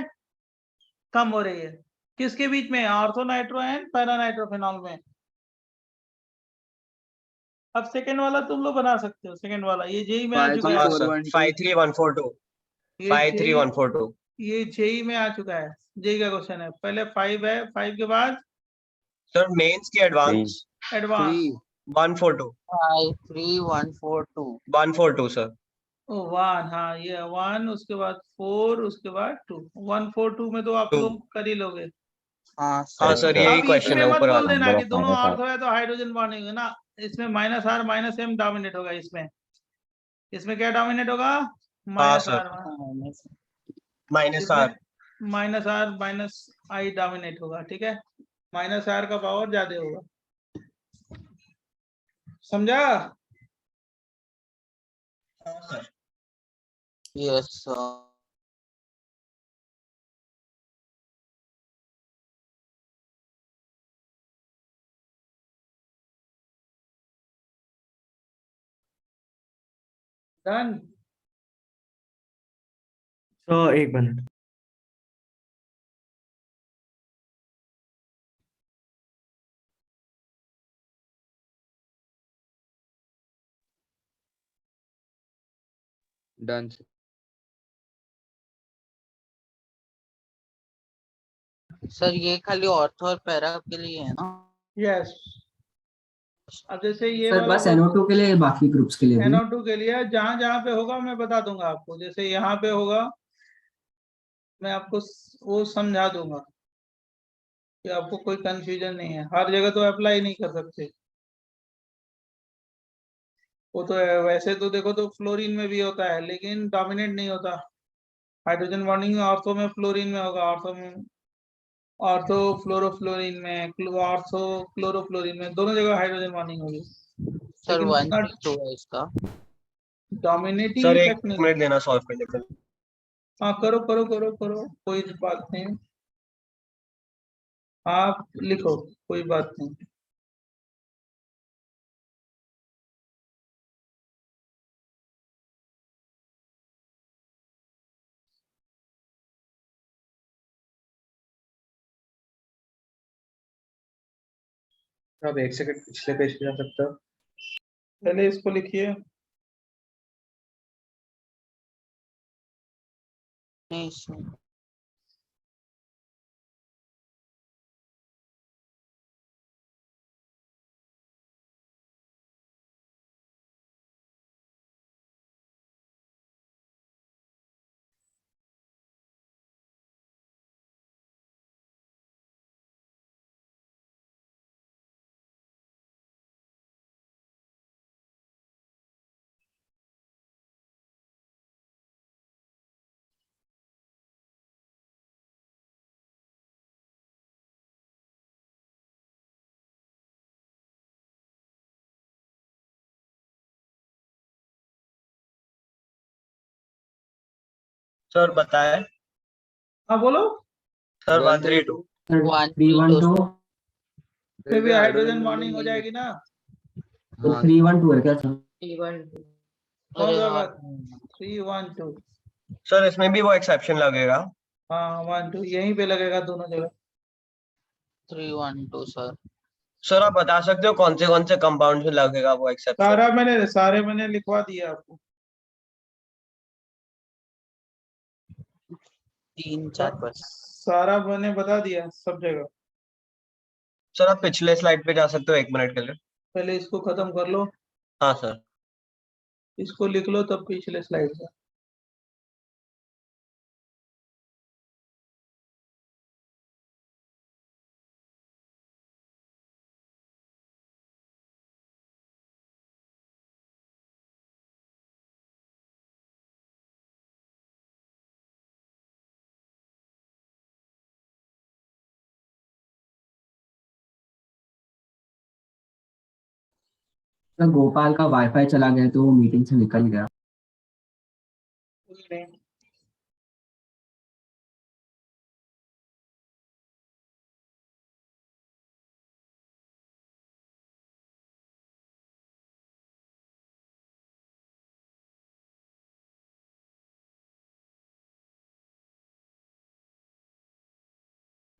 कम हो रही है। किसके बीच में? ऑर्थो नाइट्रो एंड पैरा नाइट्रोफेनॉल में। अब सेकेंड वाला तुम लोग बना सकते हो, सेकेंड वाला ये जेई में आ चुका है। हाँ सर 53142 ये 53142 ये जेई में आ चुका है, जेई का क्वेश्चन है। पहले 5 है, 5 के बाद सर मेंस की एडवांस एडवांस 142 53142 142 सर। 1, हाँ ये 1, उसके बाद 4, उसके बाद 2। 142 में तो आप 2 लोग कर ही लोगे। हाँ हाँ सर सर यही अब क्वेश्चन इसमें है मत ऊपर बोल वाला। देना नंबर कि ऑफ दोनों माइनस ऑर्थो है तो हाइड्रोजन बॉन्डिंग है ना। इसमें -R -M डोमिनेट होगा। इसमें क्या डोमिनेट होगा? हाँ -R सर इसमें -R -R -I डोमिनेट होगा। ठीक है, -R का पावर ज्यादा होगा। समझा? हाँ सर। Yes sir. डन। तो एक मिनट, डन। सर ये खाली ऑर्थो और पैरा के लिए है ना? यस। अब जैसे ये सर वाला बस NO2 के लिए, बाकी ग्रुप्स के लिए भी। NO2 के लिए जहां जहां पे होगा मैं बता दूंगा आपको। जैसे यहाँ पे होगा मैं आपको वो समझा दूंगा कि आपको कोई कंफ्यूजन नहीं है। हर जगह तो अप्लाई नहीं कर सकते। वो तो वैसे तो देखो तो फ्लोरीन में भी होता है लेकिन डोमिनेट नहीं होता। हाइड्रोजन बॉन्डिंग ऑर्थो में फ्लोरीन में होगा, ऑर्थो में ऑर्थो फ्लोरोफ्लोरिन में, ऑर्थो क्लोरोफ्लोरिन में, दोनों जगह हाइड्रोजन बॉन्डिंग होगी, सर लेकिन 132 है इसका। डोमिनेटिंग सर एक इफेक्ट नहीं। मिनट देना सॉल्व करने के लिए। हाँ करो करो करो करो, कोई बात नहीं, आप लिखो, कोई बात नहीं। अब एक सेकंड पिछले पेज पे जा सकते हो। पहले इसको लिखिए। नहीं सर, सर बताए। हाँ बोलो। सर 132। सर 132 312 फिर भी हाइड्रोजन बॉन्डिंग हो जाएगी ना। तो 312 है क्या सर? कौन अरे सा हाँ, बात? 312। सर इसमें भी वो एक्सेप्शन लगेगा। हाँ 12 यहीं पे लगेगा दोनों जगह। 312 सर। सर आप बता सकते हो कौन से कंपाउंड में लगेगा वो एक्सेप्शन? सारे मैंने लिखवा दिया आपको। 3-4 बस। सारा मैंने बता दिया सब जगह। सर आप पिछले स्लाइड पे जा सकते हो 1 मिनट के लिए? पहले इसको खत्म कर लो, हाँ सर। इसको लिख लो, तब पिछले स्लाइड का। सर गोपाल का वाईफाई चला गया तो वो मीटिंग से निकल गया।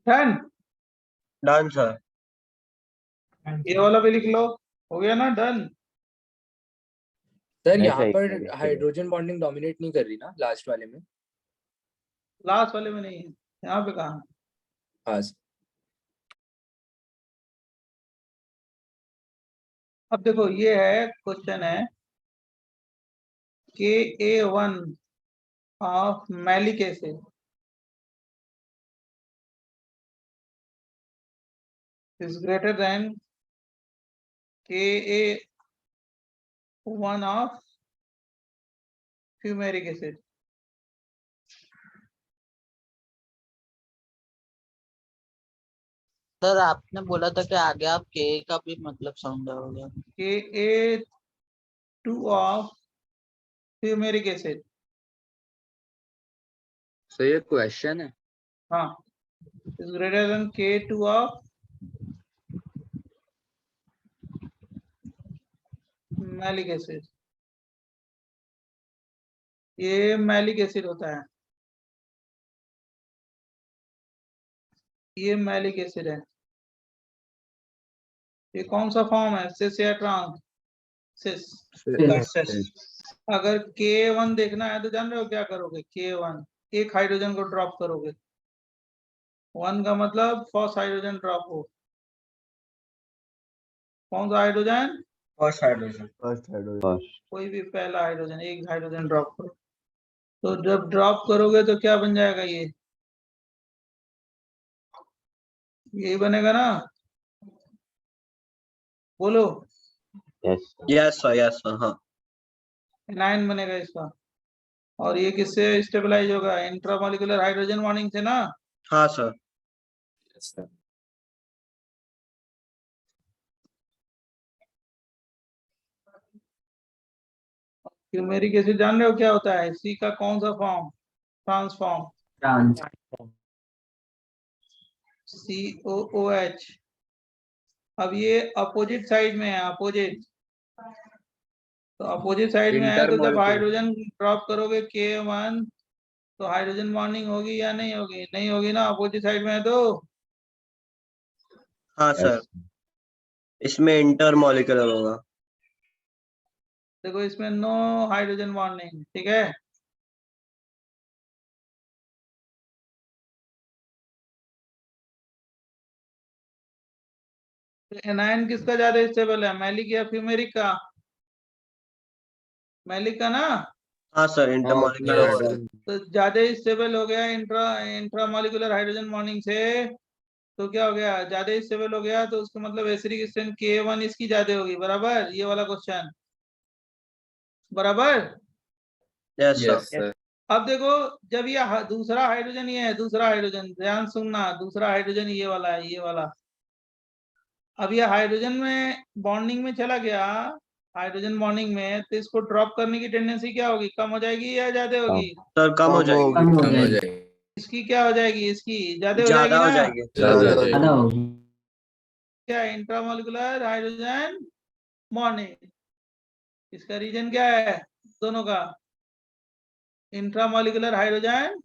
डन। Done sir. ये वाला भी लिख लो, हो गया ना? डन। सर नहीं यहाँ सर, एक पर मिनट, एक सेकंड। हाइड्रोजन बॉन्डिंग डोमिनेट नहीं कर रही ना लास्ट वाले में? लास्ट वाले में नहीं है, यहाँ पे कहा। हाँ सर। अब देखो ये है क्वेश्चन है, Ka1 of malic acid is greater than Ka1 of fumaric acid. Sir आपने बोला था कि आगे आप के का भी मतलब समझाओगे। Ka2 of fumaric acid। Sir ये क्वेश्चन है? हाँ, is greater than K2 of malic acid. ये मैलिक एसिड होता है, ये मैलिक एसिड है। ये कौन सा फॉर्म है, सिस या ट्रांस? सिस। अगर K1 देखना है तो जान रहे हो क्या करोगे? K1 एक हाइड्रोजन को ड्रॉप करोगे, 1 का मतलब फर्स्ट हाइड्रोजन ड्रॉप हो। कौन सा हाइड्रोजन? First hydrogen. कोई भी पहला हाइड्रोजन, एक हाइड्रोजन ड्रॉप करो। तो जब ड्रॉप करोगे तो क्या बन जाएगा? ये यही बनेगा ना, बोलो। यस सर हाँ। एनायन बनेगा इसका। और ये किससे स्टेबलाइज होगा? इंट्रामोलिकुलर हाइड्रोजन बॉन्डिंग से ना। हाँ सर। सर फ्यूमेरिक एसिड जान रहे हो क्या होता है? सी का कौन सा फॉर्म? Transform, trans COOH। अब ये अपोजिट साइड में है, अपोजिट। तो अपोजिट साइड में है तो जब Intermolecular। हाइड्रोजन ड्रॉप करोगे K1 तो हाइड्रोजन बॉन्डिंग होगी या नहीं होगी? नहीं होगी ना, अपोजिट साइड में है तो। हाँ सर, yes, इसमें इंटर मॉलिक्यूलर होगा। देखो इसमें नो हाइड्रोजन बॉन्डिंग, ठीक है। तो एनायन किसका ज्यादा स्टेबल है, मैलिक या फ्यूमेरिक का? मैलिक का ना। हाँ सर, इंटर हाँ, उसमें मॉलिक्यूलर होगा। तो ज्यादा स्टेबल हो गया इंट्रामॉलिक्यूलर हाइड्रोजन बॉन्डिंग से, तो क्या हो गया, ज्यादा स्टेबल हो गया, तो उसका मतलब एसिडिक स्ट्रेंथ K1 इसकी ज्यादा होगी, बराबर? ये वाला क्वेश्चन बराबर। Yes yes sir. सर अब देखो, जब ये दूसरा हाइड्रोजन, ये है दूसरा हाइड्रोजन, ध्यान सुनना, दूसरा हाइड्रोजन ये वाला है, ये वाला। अब ये हाइड्रोजन में बॉन्डिंग में चला गया, हाइड्रोजन बॉन्डिंग में, तो इसको ड्रॉप करने की टेंडेंसी क्या होगी, कम हो जाएगी या ज्यादा होगी? सर कम हो जाएगी। कम हो कम हो जाएगी, जाएगी इसकी क्या हो जाएगी, इसकी ज्यादा हो ज्यादा जाएगी हो ना। जाएगी। ज्यादा हो ज्यादा जाएगी होगी। क्या इंट्रामोलिकुलर हाइड्रोजन बॉन्डिंग, इसका रीजन क्या है दोनों का? Intramolecular hydrogen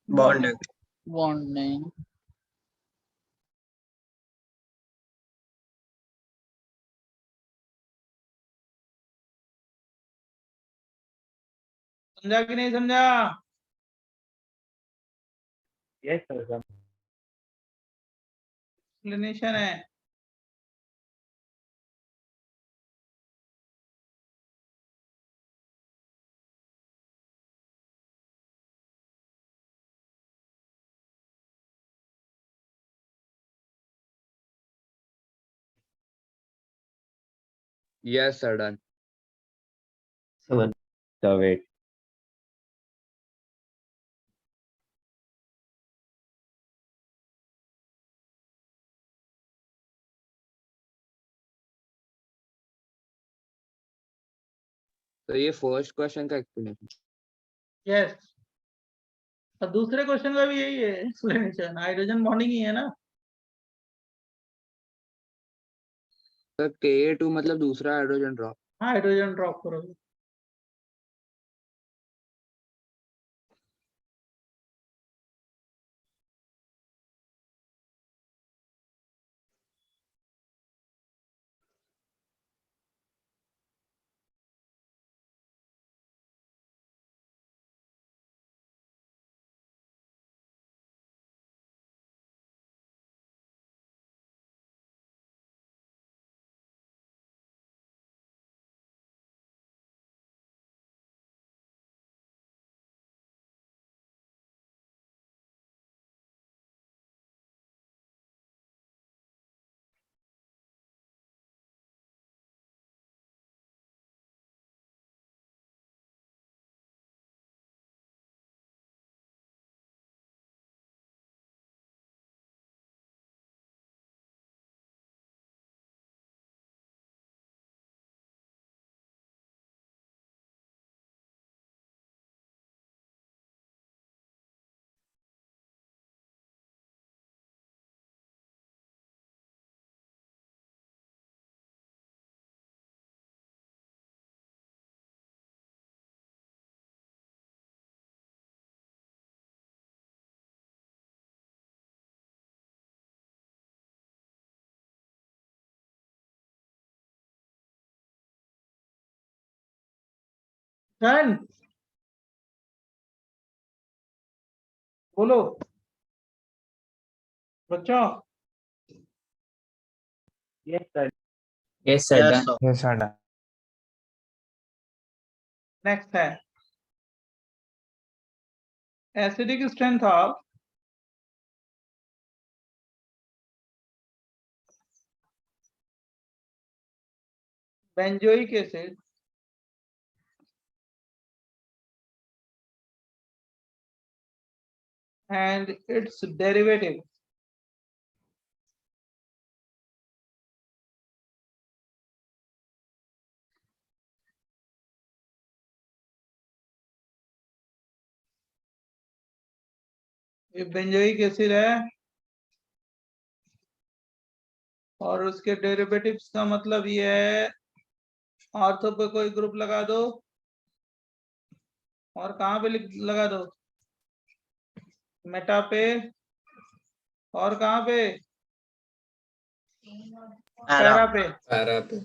bond bonding. Bonding. समझा कि नहीं समझा? yes sir, एक्सप्लेनेशन है। yes sir, done। so wait, तो ये फर्स्ट क्वेश्चन का एक्सप्लेनेशन। यस, और दूसरे क्वेश्चन का भी यही है एक्सप्लेनेशन, हाइड्रोजन बॉन्डिंग ही है ना। सर Ka2 मतलब दूसरा हाइड्रोजन ड्रॉप। हाइड्रोजन ड्रॉप करोगे। डन, बोलो बच्चों। yes sir, yes sir yes done sir. yes sir, done. Next है acidic strength of benzoic acid and its derivative ये बेंजोइक एसिड है और उसके डेरिवेटिव्स का मतलब ये है, ऑर्थो पे कोई ग्रुप लगा दो और कहाँ पे लगा दो, मेटा पे, और कहाँ पे, पैरा पे। पैरा पे।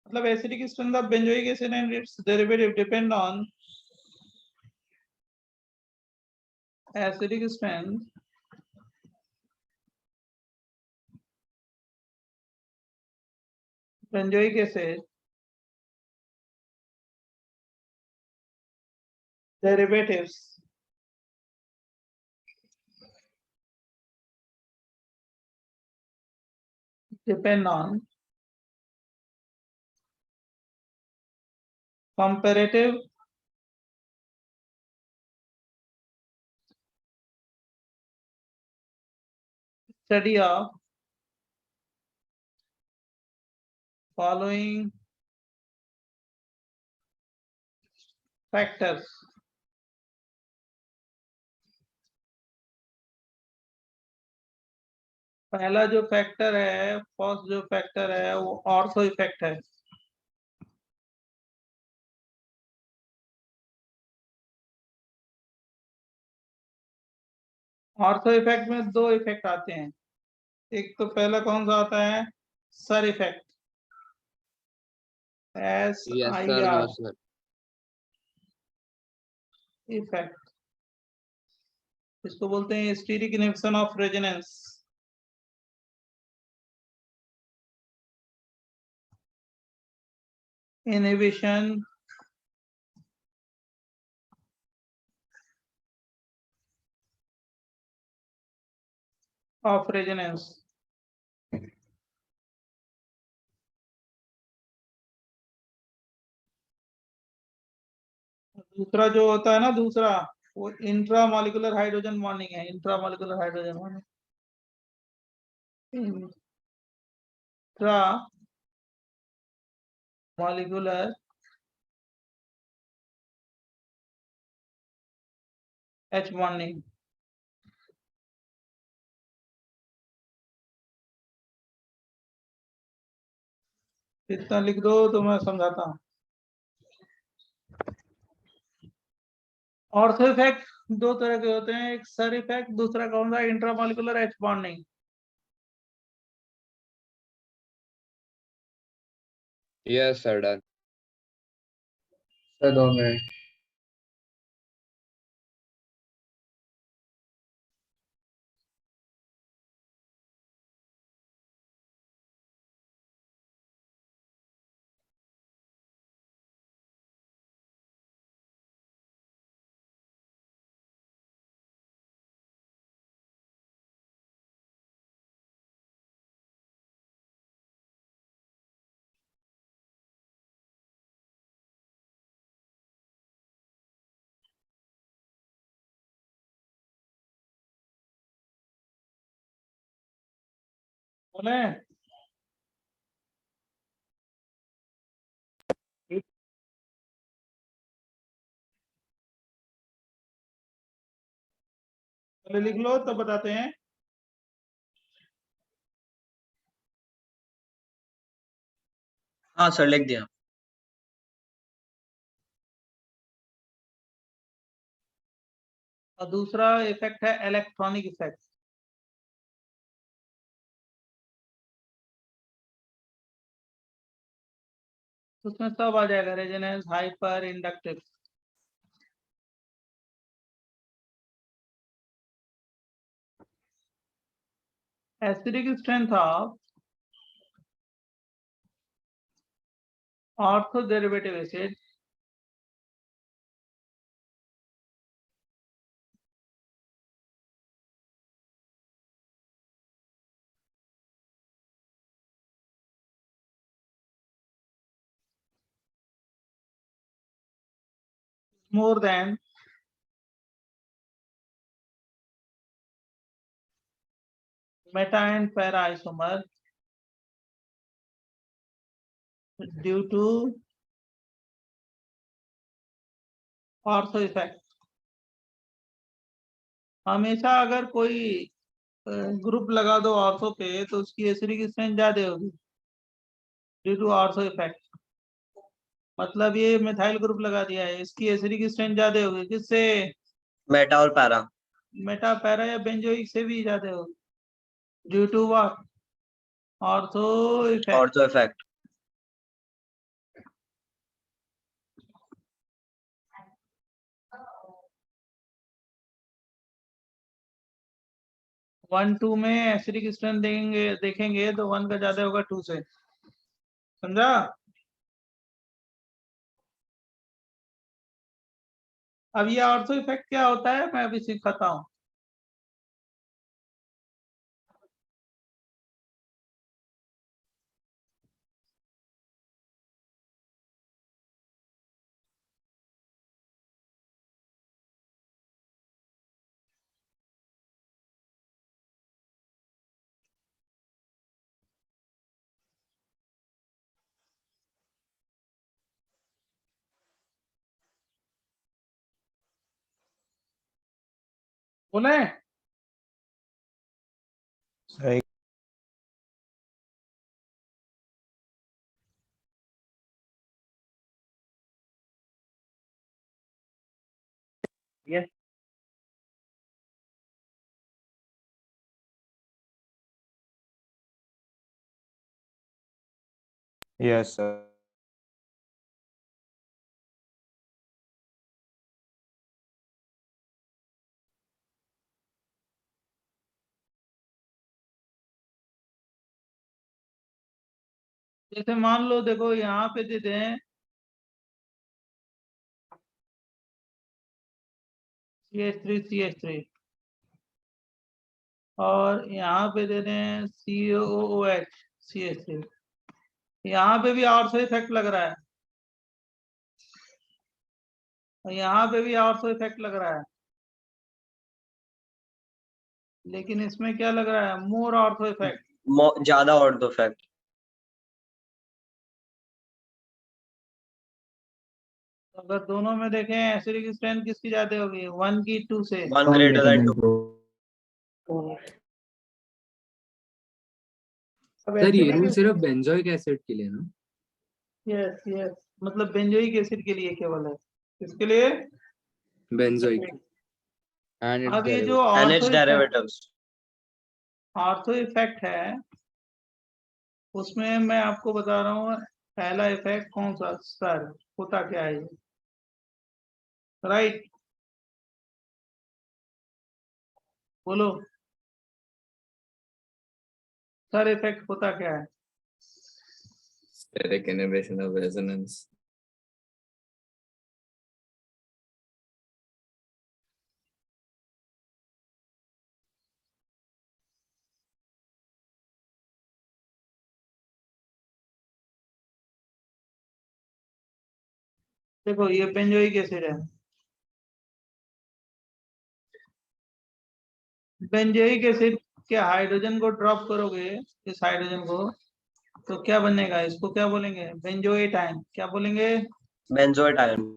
मतलब acidic strength of benzoic acid and it's derivative depend on acidic strength benzoic acid derivatives depend on comparative study of following factors. पहला जो फैक्टर है, फर्स्ट जो फैक्टर है वो ऑर्थो इफेक्ट है। ऑर्थो इफेक्ट में दो इफेक्ट आते हैं, एक तो पहला कौन सा आता है, sir effect, Yes sir, no SIR sir. Effect, इसको बोलते हैं steric inhibition of resonance. Inhibition of resonance। दूसरा जो होता है ना, दूसरा वो इंट्रामॉलिक्यूलर हाइड्रोजन बॉन्डिंग है, intramolecular hydrogen bonding, intramolecular H bonding. इतना लिख दो तो मैं समझाता हूँ। ऑर्थो इफेक्ट दो तरह के होते हैं, एक सर इफेक्ट, दूसरा कौन सा, intramolecular H bonding. Yes sir, done. Sir 2 minute. बोले पहले लिख लो तो बताते हैं। हाँ सर, लिख दिया। और दूसरा इफेक्ट है इलेक्ट्रॉनिक इफेक्ट। उसमें सब आ जाएगा, resonance, hyper, inductive. Acidic strength of ortho derivative acid more than meta and para isomer due to ortho effect. हमेशा अगर कोई ग्रुप लगा दो ऑर्थो पे तो उसकी एसिडिक स्ट्रेंथ ज्यादा होगी ड्यू टू ऑर्थो इफेक्ट। मतलब ये मिथाइल ग्रुप लगा दिया है, इसकी एसिडिक स्ट्रेंथ ज्यादा होगी किससे? मेटा और पैरा। मेटा पैरा या बेंजोइक से भी ज्यादा होगी due to what? Ortho effect. Ortho effect. One two में एसिडिक स्ट्रेंथ देखेंगे तो 1 का ज्यादा होगा 2 से, समझा? अब ये ऑर्थो इफेक्ट क्या होता है मैं अभी सिखाता हूँ। बोले सही। Yes. Yes, sir. जैसे मान लो देखो यहाँ पे दे दें CH3 और यहाँ पे दे दें COOH CH3। यहाँ पे भी ऑर्थो इफेक्ट लग रहा है और यहाँ पे भी ऑर्थो इफेक्ट लग रहा है, लेकिन इसमें क्या लग रहा है? मोर ऑर्थो इफेक्ट। ज्यादा ऑर्थो इफेक्ट। अगर दोनों में देखें एसिडिक स्ट्रेंथ किसकी ज्यादा होगी? 1 की 2 से? 1 greater than 2। अब सर ये रूल एसिडिक, सिर्फ बेंजोइक एसिड के लिए ना? यस यस, मतलब बेंजोइक एसिड के लिए केवल है। किसके लिए? बेंजोइक। एंड इट्स अब ये जो and its derivatives। Ortho effect है उसमें मैं आपको बता रहा हूँ पहला इफेक्ट कौन सा सर होता क्या है, राइट? बोलो सर इफेक्ट होता क्या है? Steric inhibition of resonance. देखो ये बेंजोइक एसिड है, बेंजोइक एसिड के हाइड्रोजन को ड्रॉप करोगे इस हाइड्रोजन को तो क्या बनेगा? इसको क्या बोलेंगे? Benzoate ion. क्या बोलेंगे? Benzoate ion.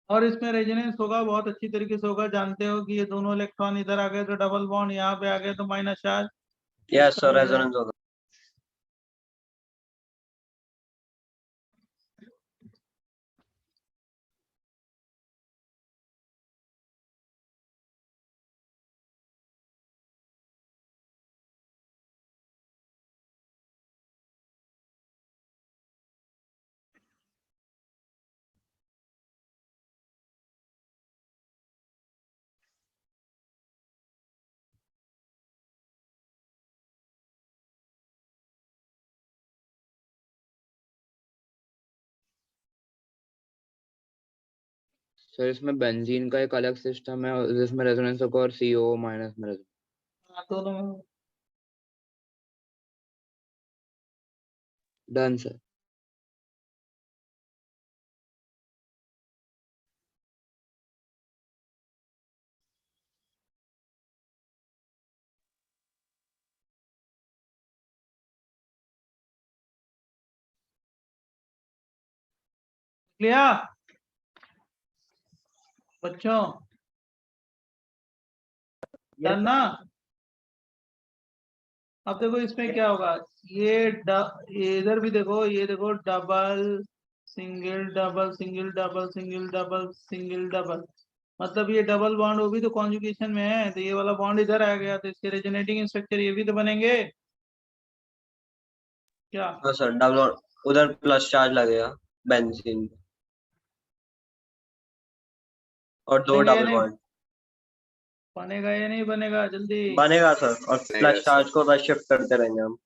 और इसमें रेजोनेंस होगा, बहुत अच्छी तरीके से होगा। जानते हो कि ये दोनों इलेक्ट्रॉन इधर आ गए तो डबल बॉन्ड, यहाँ पे आ गए तो minus charge. Yes sir, resonance होगा। सर इसमें बेंजीन का एक अलग सिस्टम है जिसमें रेजोनेंस होगा और CO माइनस में हाँ, दोनों में। Done sir. क्लियर बच्चों? डन ना? अब देखो इसमें क्या होगा, ये इधर भी देखो, ये देखो double single double single double single double single double, मतलब ये डबल बॉन्ड वो भी तो कॉन्जुगेशन में है, तो ये वाला बॉन्ड इधर आ गया, तो इसके रेजोनेटिंग स्ट्रक्चर ये भी तो बनेंगे क्या? हाँ सर, डबल उधर प्लस चार्ज लगेगा बेंजीन पे, और 2 बनेगा या डबल नहीं? बॉन्ड बनेगा या नहीं बनेगा जल्दी? बनेगा सर, और बनेगा प्लस चार्ज को बस शिफ्ट करते रहेंगे हम।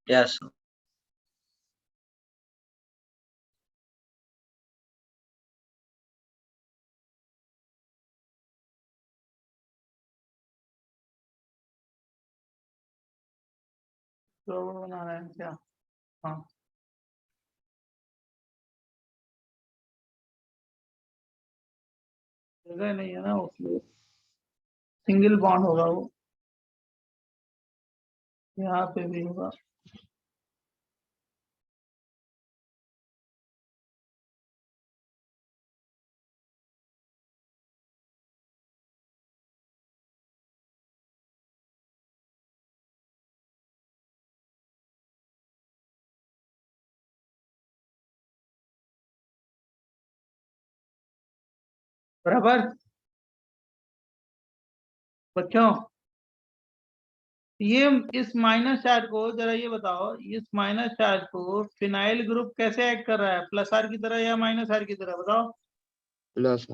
यस तो बना रहे हैं क्या? हाँ जगह नहीं है ना उसमें, सिंगल बॉन्ड होगा वो, यहाँ पे भी होगा। बराबर बच्चों? ये इस माइनस चार्ज को जरा ये बताओ, इस माइनस चार्ज को फिनाइल ग्रुप कैसे एक्ट कर रहा है, प्लस आर की तरह या माइनस आर की तरह, बताओ? प्लस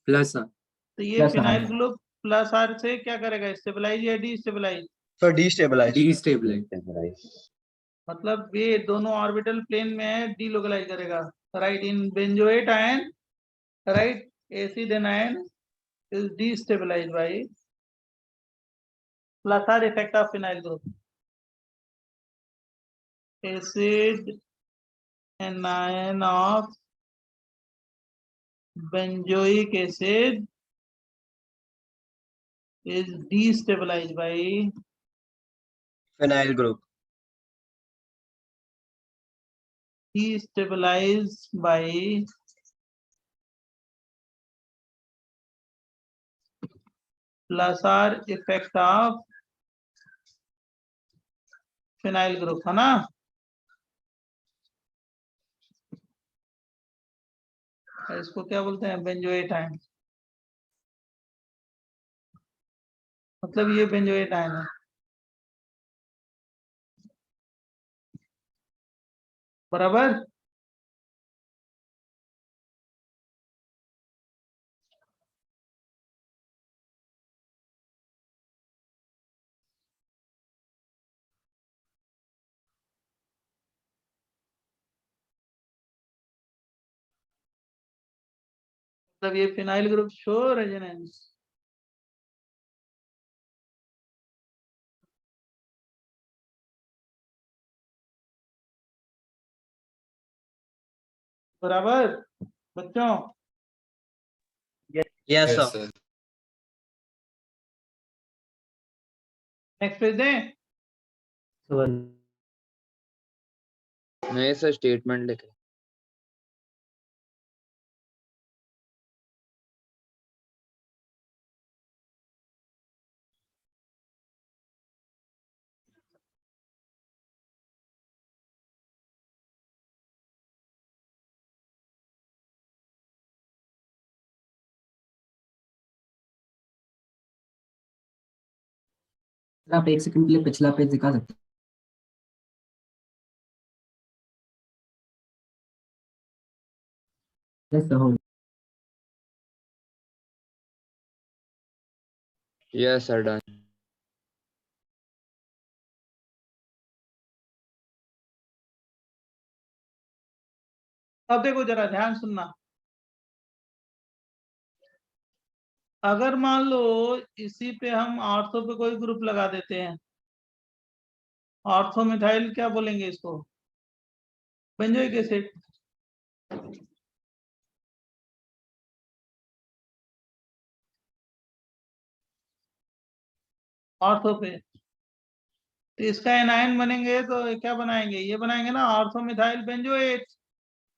प्लस तो ये Plus phenyl R. Group plus R से क्या करेगा, स्टेबलाइज या destabilize? Sir, destabilize. Destabilize. मतलब ये दोनों ऑर्बिटल प्लेन में है, डी लोकलाइज करेगा, right? In benzoate ion, right, acid ion is destabilized by plus R effect of phenyl group. Acid anion of benzoic acid is destabilized by phenyl group. plus R effect of phenyl group, है ना? इसको क्या बोलते हैं, benzoate ion, मतलब ये benzoate ion है, बराबर? मतलब ये फिनाइल ग्रुप शो रेजोनेंस, बराबर बच्चों? Yes yes sir. Sir. Next page दें? नहीं सर, स्टेटमेंट लिख रहे। आप एक सेकंड के लिए पिछला पेज दिखा सकते हैं? Yes, hold. Yes sir, done. अब देखो जरा ध्यान सुनना, अगर मान लो इसी पे हम ऑर्थो पे कोई ग्रुप लगा देते हैं, ऑर्थो मिथाइल क्या बोलेंगे इसको, बेंजोइक एसिड, ऑर्थो पे, तो इसका एनायन बनेंगे तो क्या बनाएंगे, ये बनाएंगे ना, ortho methyl benzoate.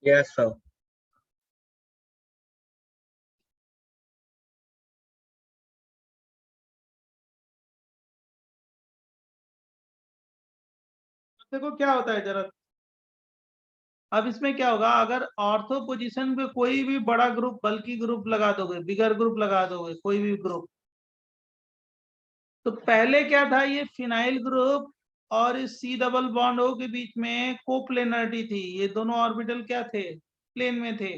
Yes sir. देखो क्या होता है जरा, अब इसमें क्या होगा, अगर ऑर्थो पोजीशन पे कोई भी बड़ा ग्रुप, बल्कि ग्रुप लगा दोगे, बिगर ग्रुप लगा दोगे, कोई भी ग्रुप, तो पहले क्या था, ये फिनाइल ग्रुप और इस सी डबल बॉन्ड ओ के बीच में कोप्लेनरिटी थी, ये दोनों ऑर्बिटल क्या थे, प्लेन में थे।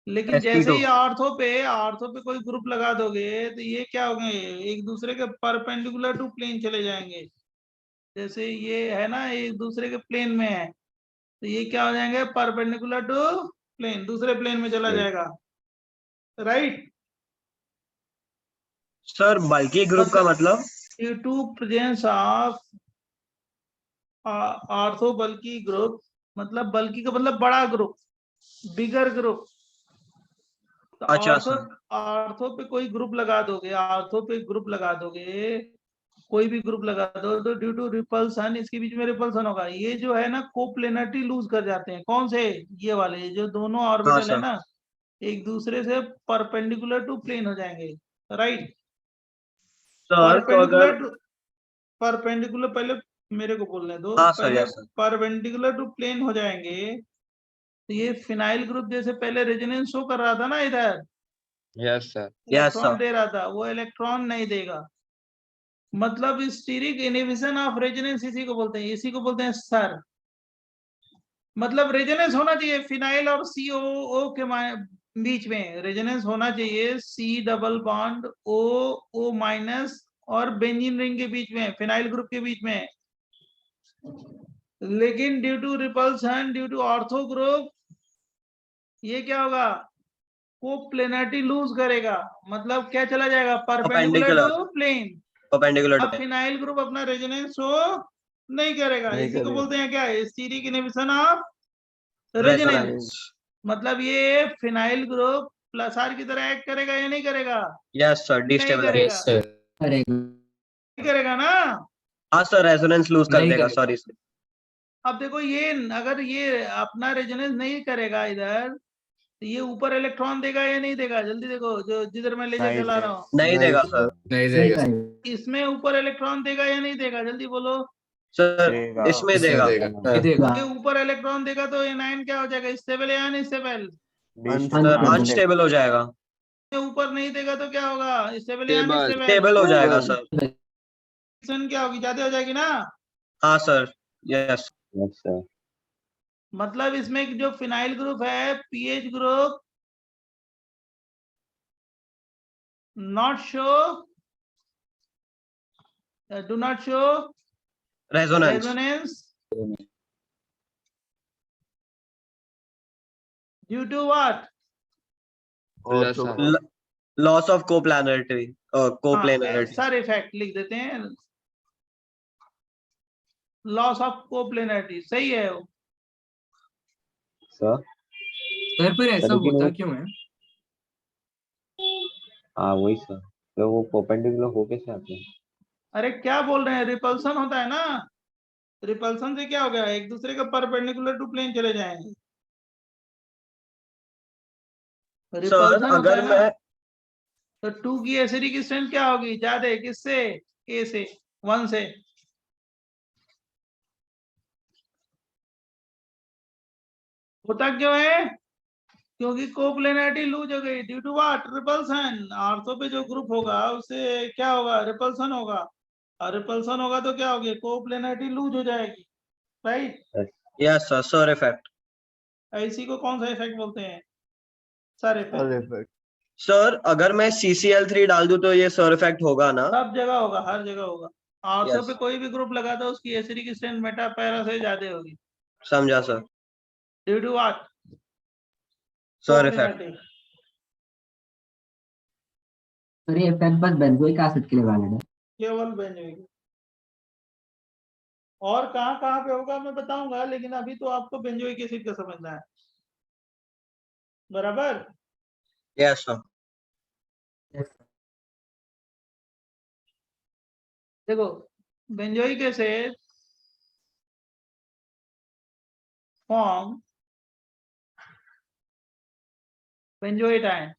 लेकिन जैसे ही ऑर्थो पे कोई ग्रुप लगा दोगे तो ये क्या होंगे, एक दूसरे के परपेंडिकुलर टू प्लेन चले जाएंगे। जैसे ये है ना, एक दूसरे के प्लेन में है, तो ये क्या हो जाएंगे, परपेंडिकुलर टू प्लेन, दूसरे प्लेन में चला जाएगा, राइट। सर बल्कि ग्रुप का मतलब? Due to presence of ortho bulky group, मतलब बल्कि का मतलब बड़ा ग्रुप, बिगर ग्रुप। तो अच्छा ऑर्थो पे कोई ग्रुप लगा दोगे, ऑर्थो पे ग्रुप लगा दोगे, कोई भी ग्रुप लगा दो, तो ड्यू टू रिपल्सन, इसके बीच में रिपल्सन होगा, ये जो है ना कोप्लेनरिटी लूज कर जाते हैं। कौन से, ये वाले जो दोनों ऑर्बिटल है सर। ना, एक दूसरे से परपेंडिकुलर टू प्लेन हो जाएंगे, राइट। सर तो अगर परपेंडिकुलर पहले मेरे को बोलने दो, हाँ सर, पहले yes sir. Perpendicular to plane हो जाएंगे, तो ये फिनाइल ग्रुप जैसे पहले रेजोनेंस शो कर रहा था ना, इधर yes sir. Yes electron sir. दे रहा था, वो इलेक्ट्रॉन नहीं देगा, मतलब स्टीरिक इनहिबिशन ऑफ रेजोनेंस, इसी को बोलते हैं, इसी को बोलते हैं सर। मतलब रेजोनेंस होना चाहिए फिनाइल और COO के बीच में, रेजोनेंस होना चाहिए C double bond O minus और बेंजीन रिंग के बीच में, फिनाइल ग्रुप के बीच में। लेकिन due to repulsion, due to ortho group, ये क्या होगा, कोप्लेनरिटी लूज करेगा, मतलब क्या चला जाएगा, perpendicular Perpendicular. To plane. Perpendicular अब फिनाइल ग्रुप अपना रेजोनेंस शो नहीं करेगा, नहीं इसी को करेगा। बोलते हैं क्या, steric inhibition of resonance. Resonance. मतलब ये फिनाइल ग्रुप प्लस आर की तरह एक्ट करेगा या नहीं करेगा, यस सर, नहीं डिस्टेबलाइज। करेगा, यस सर। करेगा। नहीं करेगा ना। हाँ सर, रेजोनेंस लूज कर नहीं देगा, करेगा। Sorry sir. अब देखो ये, अगर ये अपना रेजोनेंस नहीं करेगा इधर, तो ये ऊपर इलेक्ट्रॉन देगा या नहीं देगा, जल्दी देखो, जो जिधर मैं लेजर नहीं चला दे- रहा हूँ, नहीं देगा सर। नहीं नहीं देगा करेगा। इसमें ऊपर इलेक्ट्रॉन देगा या नहीं देगा, जल्दी बोलो। सर देगा। इसमें इसमें देगा। देगा। नहीं देगा। ये ऊपर इलेक्ट्रॉन देगा तो एनायन क्या हो जाएगा, स्टेबल या अनस्टेबल, सर Unstable. अनस्टेबल हो जाएगा। ऊपर नहीं देगा तो क्या होगा, स्टेबल या Stable. अनस्टेबल, स्टेबल हो जाएगा सर। क्या होगी, ज्यादा हो जाएगी ना। हाँ सर, यस। Yes sir. मतलब इसमें जो फिनाइल ग्रुप है, PH group not show, do not show resonance. Resonance due to what, Plus R. Loss of coplanarity, coplanarity. Sir effect लिख देते हैं, लॉस ऑफ कोप्लेनरिटी, सही है वो। सर सर पर ऐसा लेकिन होता वो- क्यों है? हाँ वही सर, तो वो परपेंडिकुलर हो कैसे आते हैं? अरे क्या बोल रहे हैं, रिपल्सन होता है ना, रिपल्सन से क्या हो गया, एक दूसरे के परपेंडिकुलर टू प्लेन चले जाएंगे, सर रिपल्सन होता अगर है ना। मैं तो 2 की एसिडिक स्ट्रेंथ क्या होगी, ज्यादा किससे, A से, 1 से। होता क्यों है, क्योंकि कोप्लेनरिटी लूज हो गई, due to what, repulsion. Ortho पे जो ग्रुप होगा उससे क्या होगा, रिपल्सन होगा, और रिपल्सन होगा तो क्या होगी, कोप्लेनरिटी लूज हो जाएगी, right. Yes sir, sir effect. इसी को कौन सा इफेक्ट बोलते हैं, सर इफेक्ट। सर अगर मैं CCl3 डाल दूं तो ये सर इफेक्ट होगा ना? सब जगह होगा, हर जगह होगा, ऑर्थो Yes. पे कोई भी ग्रुप लगा दो उसकी एसिडिक स्ट्रेंथ मेटा पैरा से ज्यादा होगी, समझा sir. Due to what, sir effect. Sir ये इफेक्ट बस बेंजोइक एसिड के लिए वैलिड है। केवल बेंजोइक, और कहाँ कहाँ पे होगा मैं बताऊंगा, लेकिन अभी तो आपको बेंजोइक एसिड का समझना है, बराबर। Yes sir. देखो benzoic acid form benzoate ion,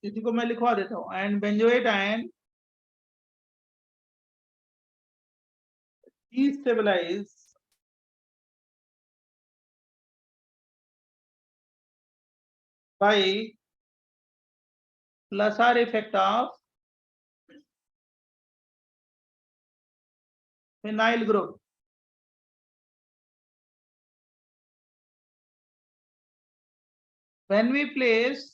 इसी को मैं लिखवा देता हूँ, and benzoate ion destabilize by Lasar effect of phenyl group. When we place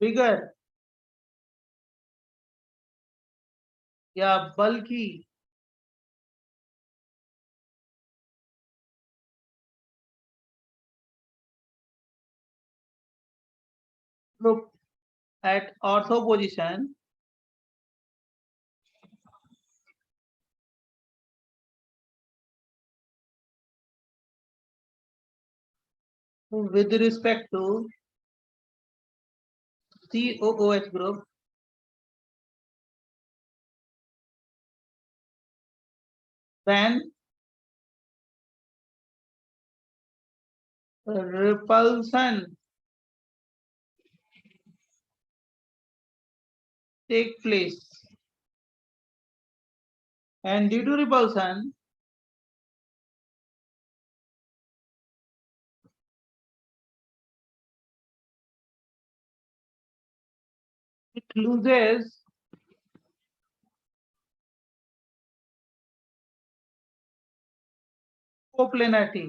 bigger या बल्कि group at ortho position, with respect to COOH group, then repulsion take place, and due to repulsion it loses coplanarity.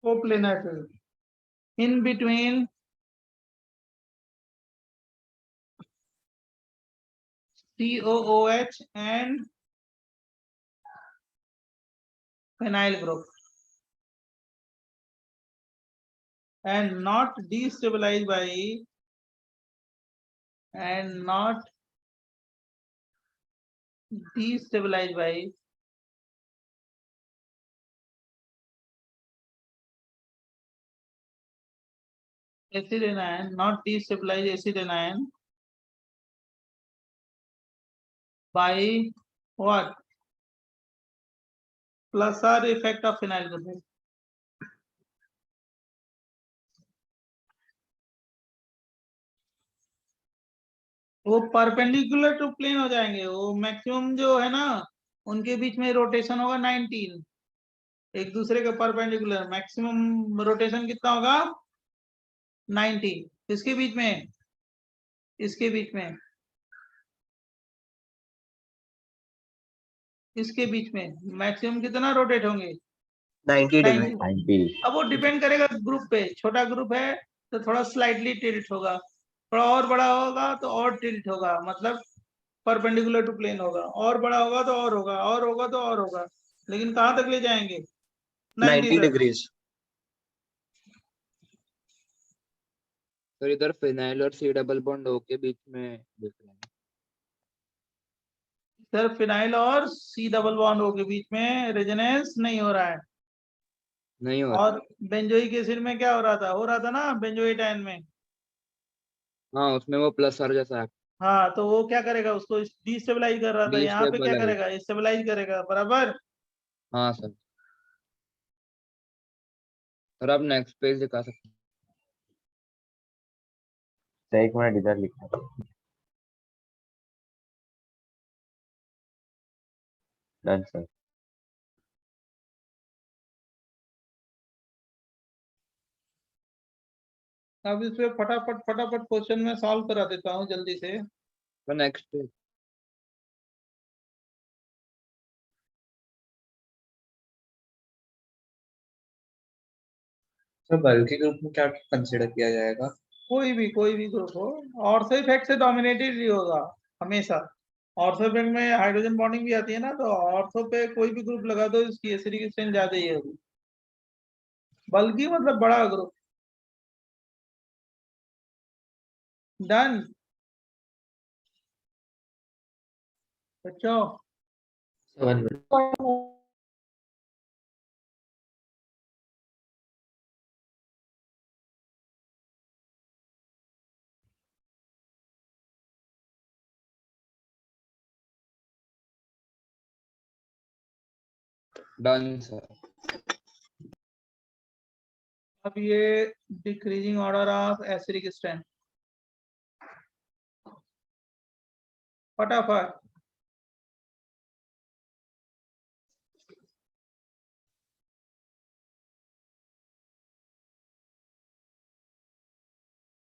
Coplanarity in between COOH and phenyl group, and not destabilized by acid anion, not destabilize acid anion by what? Pulsar effect of phenyl group. वो perpendicular to plane हो जाएंगे, वो maximum जो है ना उनके बीच में rotation होगा 19, एक दूसरे के परपेंडिकुलर मैक्सिमम रोटेशन कितना होगा 90, किसके बीच में, इसके बीच में, इसके बीच में मैक्सिमम कितना रोटेट होंगे 90 डिग्री 90 अब वो डिपेंड करेगा ग्रुप पे, छोटा ग्रुप है तो थोड़ा स्लाइटली टिल्ट होगा, थोड़ा और बड़ा होगा तो और टिल्ट होगा, मतलब परपेंडिकुलर टू प्लेन होगा, और बड़ा होगा तो और होगा, और होगा तो और होगा, लेकिन कहाँ तक ले जाएंगे 90 तक। डिग्रीज। तो इधर फिनाइल और सी डबल बॉन्ड O के बीच में देख रहे हैं। सर फिनाइल और सी डबल बॉन्ड O के बीच में रेजोनेंस नहीं हो रहा है, नहीं हो रहा। और बेंजोइक एसिड में क्या हो रहा था ना बेंजोइट आयन में, हाँ उसमें वो प्लस आर जैसा है। हाँ तो वो क्या करेगा, उसको डिस्टेबलाइज कर रहा था, यहाँ पे क्या Destabilize। करेगा, स्टेबलाइज करेगा, बराबर। हाँ सर। सर आप नेक्स्ट पेज दिखा सकते हैं। एक मिनट इधर लिखना, डन सर। अब इस पे फटाफट क्वेश्चन में सॉल्व करा देता हूँ जल्दी से। तो नेक्स्ट पेज। तो बल्कि ग्रुप में क्या कंसीडर किया जाएगा? कोई भी ग्रुप हो, ऑर्थो इफेक्ट से डोमिनेटेड ही होगा हमेशा। ऑर्थो इफेक्ट में हाइड्रोजन बॉन्डिंग भी आती है ना, तो ऑर्थो पे कोई भी ग्रुप लगा दो इसकी एसिडिक स्ट्रेंथ ज्यादा ही होगी, बल्कि मतलब बड़ा ग्रुप। डन बच्चों। 7 minutes. Done sir. अब ये decreasing order of acidic strength फटाफट।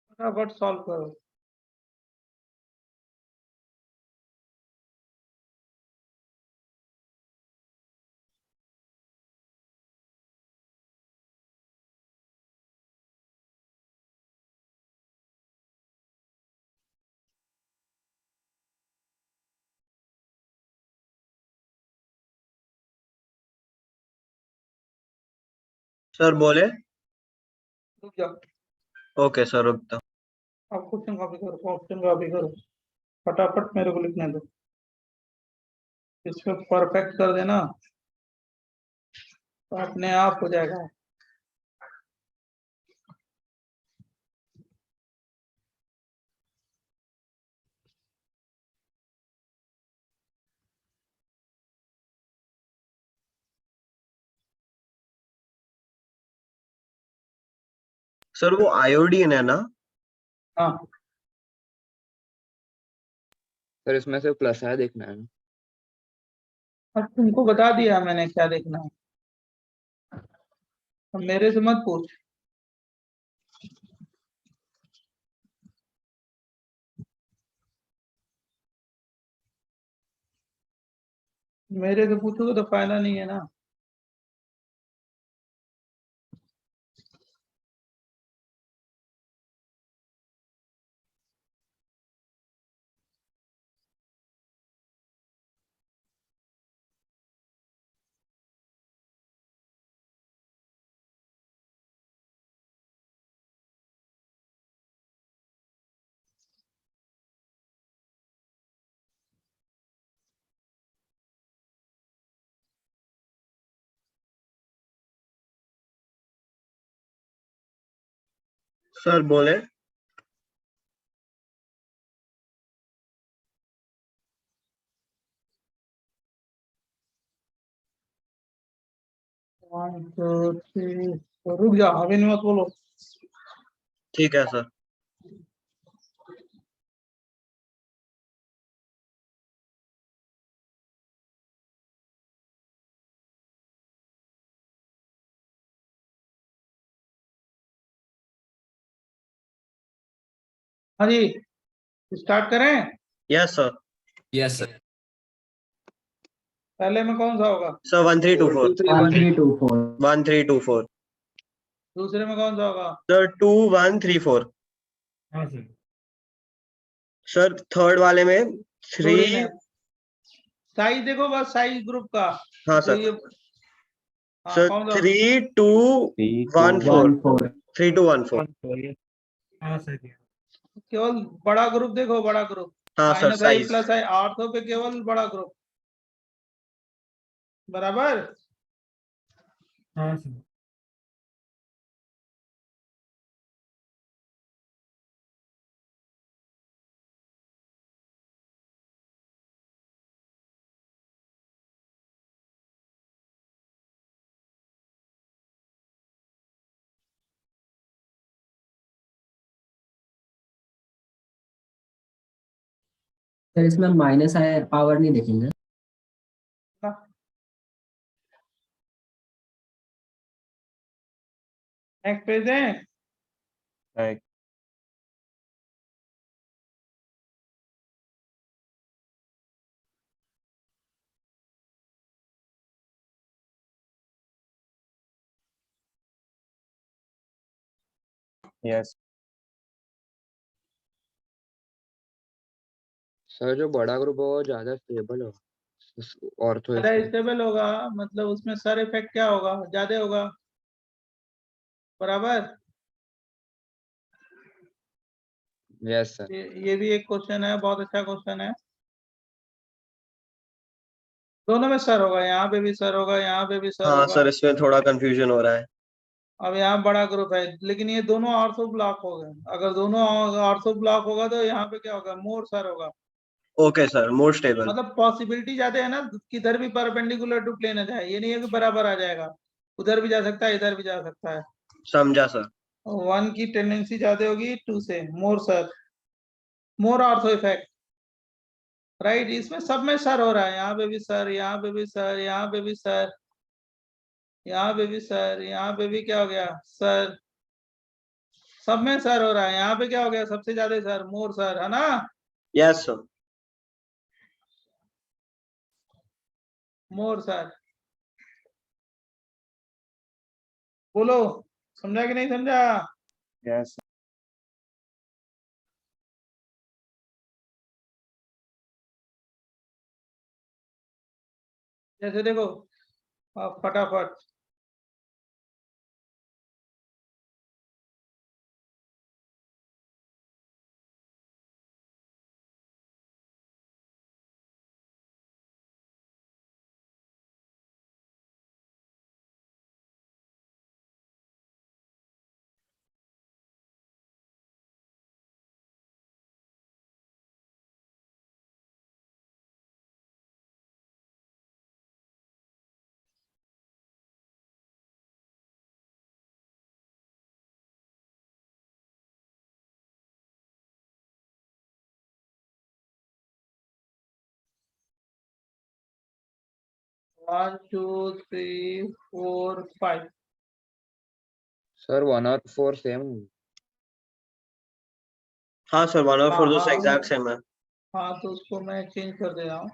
फटाफट सॉल्व करो। सर बोले। रुक जाओ। ओके सर रुकता। अब क्वेश्चन कॉपी करो, क्वेश्चन कॉपी करो फटाफट, मेरे को लिखने दो। इसको परफेक्ट कर देना तो अपने आप हो जाएगा। सर वो आयोडीन है ना? हाँ सर इसमें से प्लस आया देखना है ना। अब तुमको बता दिया मैंने क्या देखना है, अब मेरे से मत पूछ। मेरे से पूछोगे तो फायदा नहीं है ना। सर बोले। वन टू थ्री, रुक जा अभी नहीं मत बोलो। ठीक है सर। हाँ जी स्टार्ट करें। Yes sir. Yes sir. पहले में कौन सा होगा? सर 1324। 1324 1324। दूसरे में कौन सा होगा? सर 2134। हाँ सर। सर थर्ड वाले में 3। साइज देखो बस, साइज ग्रुप का। हाँ तो सर। ये हाँ, सर कौन सा? 3214। 14 3214। हाँ सर। केवल बड़ा ग्रुप देखो, बड़ा ग्रुप। हाँ सर माइनस आई साइज। प्लस आई आर्थो पे केवल बड़ा ग्रुप, बराबर। हाँ सर। सर इसमें माइनस आया पावर नहीं देखेंगे। नेक्स्ट पेज है। Right. Yes. सर जो बड़ा ग्रुप होगा वो ज्यादा स्टेबल होगा ऑर्थो ज्यादा इससे। स्टेबल होगा मतलब उसमें सर इफेक्ट क्या होगा? ज्यादा होगा, बराबर। Yes sir. ये भी एक क्वेश्चन है, बहुत अच्छा क्वेश्चन है। दोनों में सर होगा, यहाँ पे भी सर होगा, यहाँ पे भी सर हाँ होगा। सर, इसमें थोड़ा कंफ्यूजन हो रहा है। अब यहाँ बड़ा ग्रुप है, लेकिन ये दोनों ऑर्थो ब्लॉक हो गए। अगर दोनों ऑर्थो ब्लॉक होगा तो यहाँ पे क्या होगा, मोर सर होगा। Okay sir, more stable. मतलब पॉसिबिलिटी ज्यादा है ना, किधर भी परपेंडिकुलर टू प्लेन आ जाए। ये नहीं है कि बराबर आ जाएगा, उधर भी जा सकता है, इधर भी जा सकता है। समझा सर। 1 की टेंडेंसी ज्यादा होगी 2 से। मोर सर, मोर ऑर्थो इफेक्ट, राइट। इसमें सब में सर हो रहा है, यहाँ पे भी सर, यहाँ पे भी सर, यहाँ पे भी सर, यहाँ पे भी सर, यहाँ पे भी क्या हो गया, सर। सब में सर हो रहा है। यहाँ पे क्या हो गया, सबसे ज्यादा सर, मोर सर, है ना। Yes sir. मोर सर, बोलो, समझा कि नहीं समझा। यस जैसे देखो, फटाफट। One two three four five. Sir 1 और 4 सेम। हाँ सर, 1 और 4 हाँ, एग्जैक्ट सेम है। हाँ, तो उसको मैं चेंज कर दे रहा हूँ।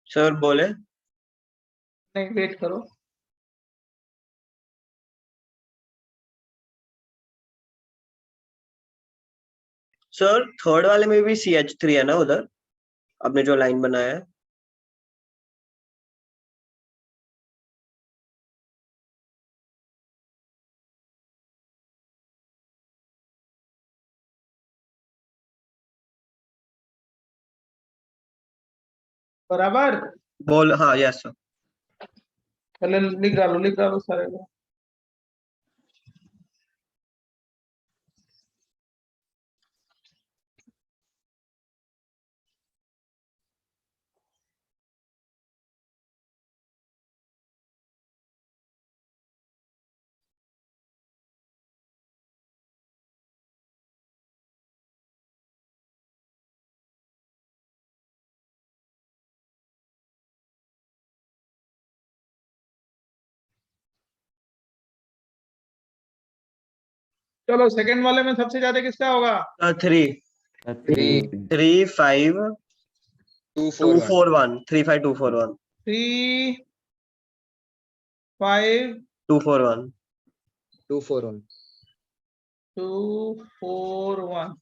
सर बोले। नहीं, वेट करो। सर थर्ड वाले में भी CH3 है ना उधर, आपने जो लाइन बनाया है। बराबर। बोल, हाँ यस सर। पहले लिख डालो सारे को। चलो, सेकंड वाले में सबसे ज्यादा किसका होगा। 3 3 3 5 2 2 4 1 4 1 3 5 2 4 1 3 5 2 4 1। 2 4 1। 2 4 1।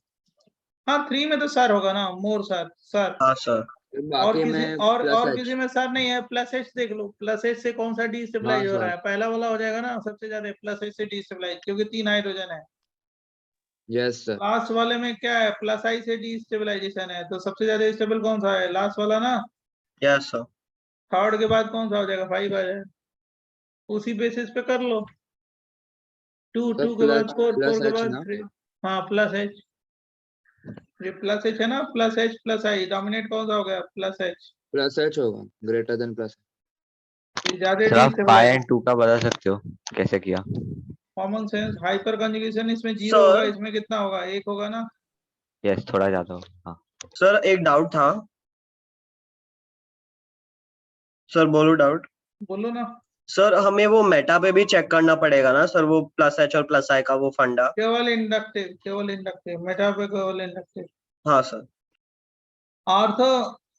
हाँ, 3 में तो सर होगा ना, मोर सर, सर। हाँ सर। और बाकी किसी में और प्लस एच। किसी में सर नहीं है। प्लस एच देख लो, प्लस एच से कौन सा हाँ डिस्टेबलाइज हो रहा सर। है, पहला वाला हो जाएगा ना सबसे ज्यादा, प्लस एच से डिस्टेबलाइज, क्योंकि 3 हाइड्रोजन है। Yes sir. लास्ट वाले में क्या है, प्लस आई से डिस्टेबलाइजेशन है, तो सबसे ज्यादा स्टेबल कौन सा है, लास्ट वाला ना। Yes sir. थर्ड के बाद कौन सा हो जाएगा, 5 आ जाएगा। उसी बेसिस पे कर लो। 2 सर 2 के बाद 4 4 प्लस के एच बाद ना। 3। हाँ, प्लस एच। ये प्लस एच है ना, प्लस एच प्लस आई, डोमिनेट कौन सा हो गया, प्लस एच। प्लस एच होगा, ग्रेटर देन प्लस। ये ज्यादा सर आप 5 डिस्टेबलाइज। एंड 2 का बता सकते हो कैसे किया। कॉमन सेंस, हाइपर कंजुगेशन इसमें 0 होगा, सर इसमें कितना होगा, 1 होगा ना। यस थोड़ा ज्यादा हो हाँ। सर एक डाउट था। सर बोलो डाउट। बोलो ना। सर हमें वो मेटा पे भी चेक करना पड़ेगा ना सर, वो प्लस एच और प्लस आई का वो फंडा। केवल इंडक्टिव मेटा पे केवल इंडक्टिव। हाँ सर। ऑर्थो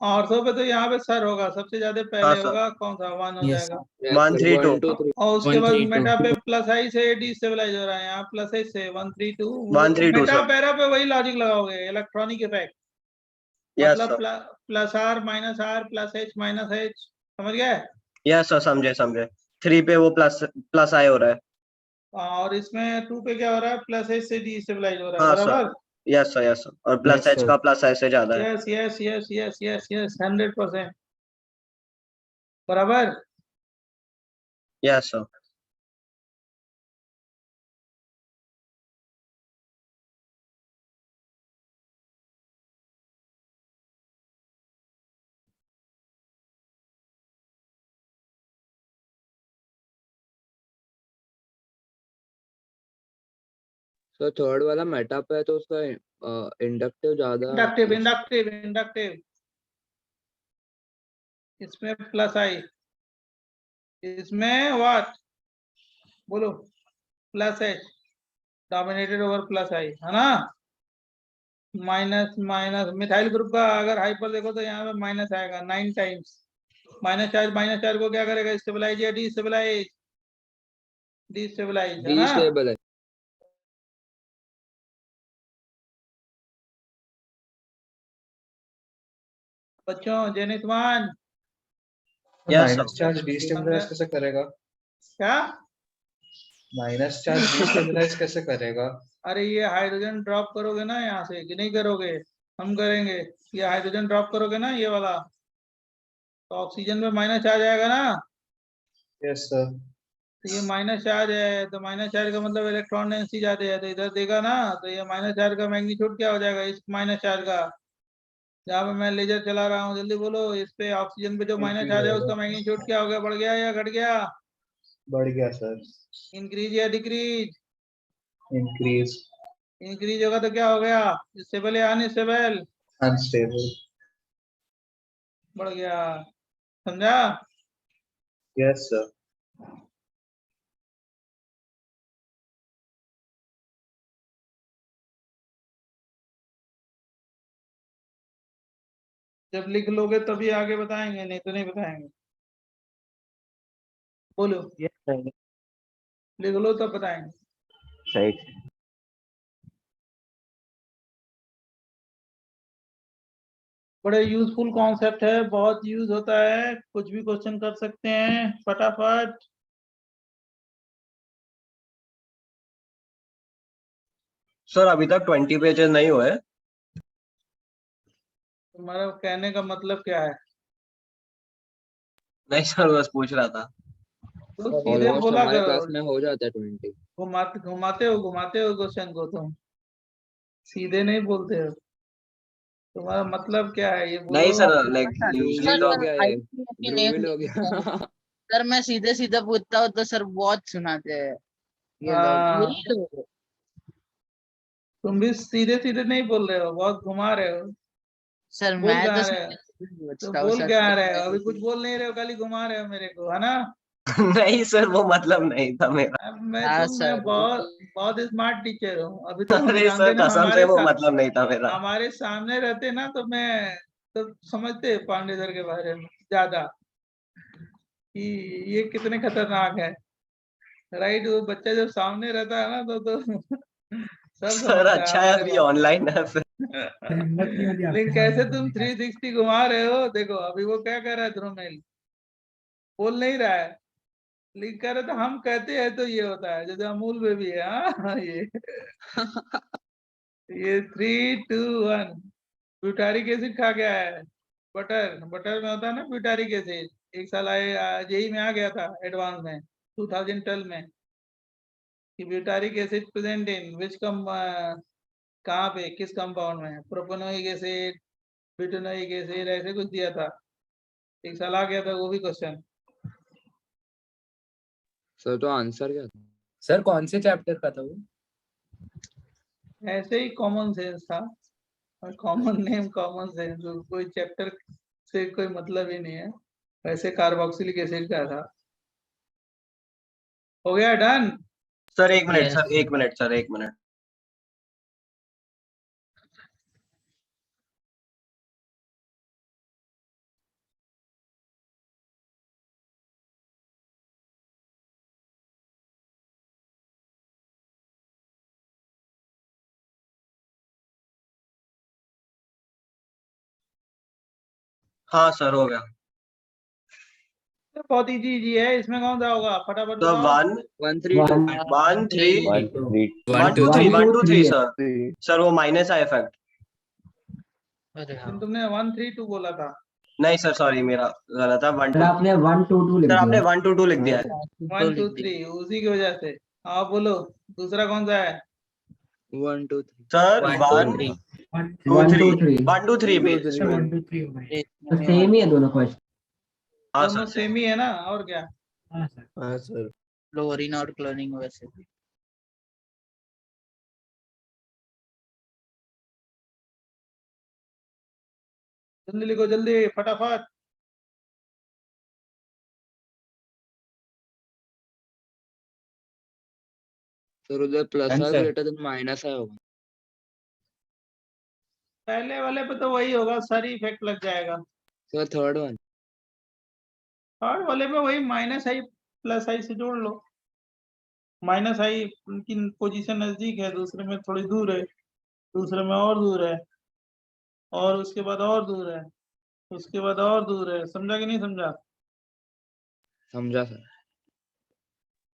ऑर्थो पे तो यहाँ पे सर होगा, सबसे ज्यादा हाँ पहले सर। होगा, कौन सा 1 हो Yes, जाएगा। 132। 1 2 3 और उसके बाद 132 मेटा पे प्लस आई से डिस्टेबलाइज हो रहा है, यहाँ प्लस आई से 132। 132 मेटा सर। पैरा पे वही लॉजिक लगाओगे, इलेक्ट्रॉनिक इफेक्ट, यस मतलब sir. Plus R plus H minus H, समझ गए। यस सर, समझे समझे। 3 पे वो प्लस प्लस आई हो रहा है। और इसमें 2 पे क्या हो रहा है, प्लस एच से डिस्टेबलाइज हो रहा है, हाँ सर। बराबर। Yes sir, yes sir. और प्लस Yes, एच sir. का प्लस आई से ज्यादा है। Yes yes yes yes yes yes 100%, बराबर। Yes sir. सर थर्ड वाला मेटा पे है तो उसका इंडक्टिव ज्यादा इंडक्टिव इसमें प्लस आई, इसमें व्हाट, बोलो, plus H dominated over plus I, है ना। माइनस माइनस मिथाइल ग्रुप का अगर हाइपर देखो तो यहाँ पे माइनस आएगा 9 टाइम्स। माइनस चार्ज को क्या करेगा, स्टेबलाइज या डिस्टेबलाइज, है ना। डिस्टेबल है। बच्चों जेनितवान yes minus sir. Charge destabilize कैसे करेगा? क्या, माइनस चार्ज डिस्टेबलाइज कैसे करेगा? अरे ये हाइड्रोजन ड्रॉप करोगे ना यहाँ से कि नहीं करोगे, हम करेंगे। ये हाइड्रोजन ड्रॉप करोगे ना ये वाला, तो ऑक्सीजन में माइनस चार्ज आएगा ना। Yes sir. तो ये माइनस चार्ज है, तो माइनस चार्ज का मतलब इलेक्ट्रॉन डेंसिटी ज्यादा है, तो इधर देगा ना, तो ये माइनस चार्ज का मैग्नीट्यूड क्या हो जाएगा इस माइनस चार्ज का। जहाँ पे मैं लेजर चला रहा हूँ, जल्दी बोलो, इस पे ऑक्सीजन पे जो माइनस इंक्रीज चार्ज है होगा। उसका मैग्नीट्यूड क्या हो गया, बढ़ गया या घट गया, बढ़ गया सर। इंक्रीज या डिक्रीज। इंक्रीज। इंक्रीज होगा तो क्या हो गया, स्टेबल या अनस्टेबल, अनस्टेबल। बढ़ गया, समझा। Yes sir. जब लिख लोगे तभी आगे बताएंगे, नहीं तो नहीं बताएंगे। बोलो, लिख लो तब बताएंगे। सही। बड़े यूजफुल कॉन्सेप्ट है, बहुत यूज होता है, कुछ भी क्वेश्चन कर सकते हैं फटाफट। सर अभी तक 20 पेजेस नहीं हुए। तुम्हारा कहने का मतलब क्या है, नहीं सर, बस पूछ रहा था। तो सीधे ऑलमोस्ट बोला हमारे करो, क्लास में हो जाता है 20। घुमाते हो क्वेश्चन को, तुम सीधे नहीं बोलते हो। तुम्हारा मतलब क्या है ये नहीं बोलो। सर, लाइक यूजली ध्रुवील तो। हो गया ये, ध्रुवील हो गया। सर मैं सीधे सीधे पूछता हूँ तो सर बहुत सुनाते हैं ये लोग, हाँ, यही लोग। तुम भी सीधे सीधे नहीं बोल रहे हो, बहुत घुमा रहे हो। सर बोल मैं कहाँ तो रहे हो, सीधे सीधे तो पूछता हूँ बोल सर। क्या रहे हो, अभी कुछ बोल नहीं रहे हो, खाली घुमा रहे हो मेरे को, है ना। नहीं सर, वो मतलब नहीं था मेरा। अब हाँ मैं सर। बहुत बहुत स्मार्ट टीचर हूँ, अभी तो हम अरे जानते सर, ना, कसम से वो मतलब नहीं था मेरा। हमारे सामने रहते ना तो मैं तो समझते पांडे सर के बारे में ज्यादा, कि ये कितने खतरनाक है, राइट। वो बच्चा जब सामने रहता है ना तो सब सर समझता है अच्छा है हमारे अभी बारे ऑनलाइन है फिर। हिम्मत नहीं होती में। आपके लेकिन कैसे सामने तुम बोलने का। 360 घुमा रहे हो, देखो अभी वो क्या कर रहा है, ध्रुमेल बोल नहीं रहा है, लिख कर तो हम कहते हैं तो ये होता है, जैसे अमूल बेबी है, हाँ ये 3 2 1 ब्यूटारिक एसिड खा गया है, बटर में होता है ना ब्यूटारिक एसिड। एक साल आए जेई में आ गया था एडवांस में 2012 में, कि ब्यूटारिक एसिड प्रेजेंट इन विच कम, कहाँ पे किस कंपाउंड में, प्रोपेनोइक एसिड, ब्यूटेनोइक एसिड, ऐसे कुछ दिया था। एक साल आ गया था वो भी क्वेश्चन। सर तो आंसर क्या था? सर कौन से चैप्टर का था वो? ऐसे ही कॉमन सेंस था, कॉमन नेम कॉमन सेंस, कोई चैप्टर से कोई मतलब ही नहीं है। वैसे कार्बोक्सिलिक एसिड का था। हो गया डन। सर एक मिनट Yes, सर, sir. एक मिनट सर, एक मिनट। हाँ सर, हो गया। बहुत इजी इजी है, इसमें कौन सा होगा फटाफट तो बताओ। 1 3 2 1 3 1 3 1 2 3 1 2 3 सर। सर वो माइनस आई इफेक्ट। अरे हाँ। लेकिन तुमने 1 3 2 बोला था। नहीं सर, सॉरी, मेरा गलत था। 1 सर 2 आपने 1 2 2 लिख सर, आपने दिया 1 2 2 लिख दिया है। 1 2 3 उसी की वजह से। आप बोलो दूसरा कौन सा है। 1 2 3 सर 1 1 2 3 2 1 2 3 3 1 2 3 भी। सर 1 2 3 हो गए। तो सेम ही है दोनों क्वेश्चन। हाँ दोनों सर, सेम ही है ना, और क्या। हाँ सर। फ्लोरीन और क्लोरीन वैसे भी। जल्दी लिखो जल्दी फटाफट। सर उधर plus Done, R sir. Greater than minus I होगा। पहले वाले पे तो वही होगा, सारी इफेक्ट लग जाएगा। Sir third one. थर्ड वाले में वही माइनस आई प्लस आई से जोड़ लो। माइनस आई उनकी पोजीशन नजदीक है, दूसरे में थोड़ी दूर है, दूसरे में और दूर है, और उसके बाद और दूर है, उसके बाद और दूर है। समझा कि नहीं समझा। समझा सर।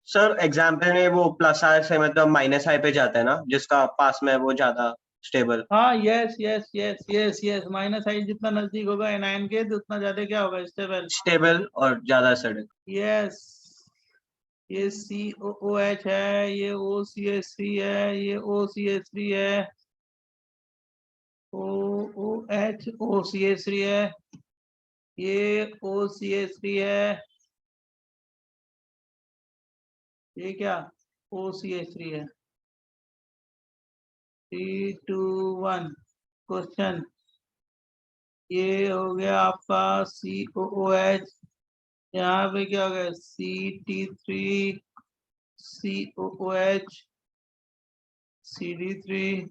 सर एग्जाम्पल में वो प्लस आई से मतलब माइनस आई पे जाता है ना, जिसका पास में है वो ज्यादा स्टेबल। हाँ yes yes yes yes yes, minus I जितना नजदीक होगा एनायन के तो उतना ज्यादा क्या होगा, स्टेबल। स्टेबल और ज्यादा एसिडिक। यस, ये COOH है, ये OCH3 है, ये OCH3 है, OOH OCH3 है, ये OCH3 है, ये क्या OCH3 है। 3 2 1 क्वेश्चन। ये हो गया आपका COOH, यहाँ पे क्या हो गया CT3 COOH CD3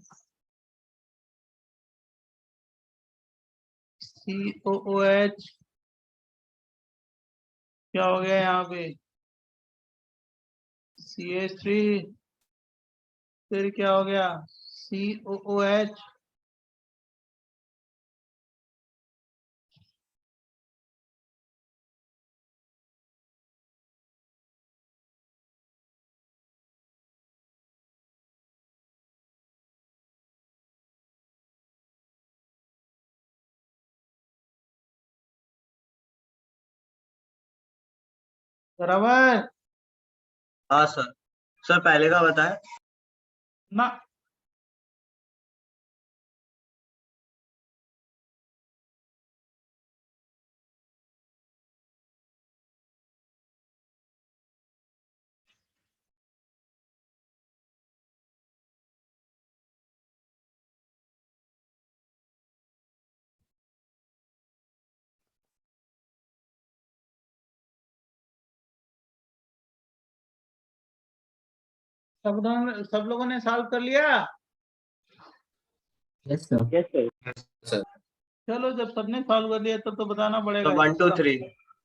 COOH, क्या हो गया यहाँ पे CH3, फिर क्या हो गया COOH, बराबर हाँ सर। सर पहले का बताए। ना। सब लोगों ने सॉल्व कर लिया। Yes sir. Sir. चलो जब सबने सॉल्व कर लिया तब तो बताना तो पड़ेगा। 1 2 3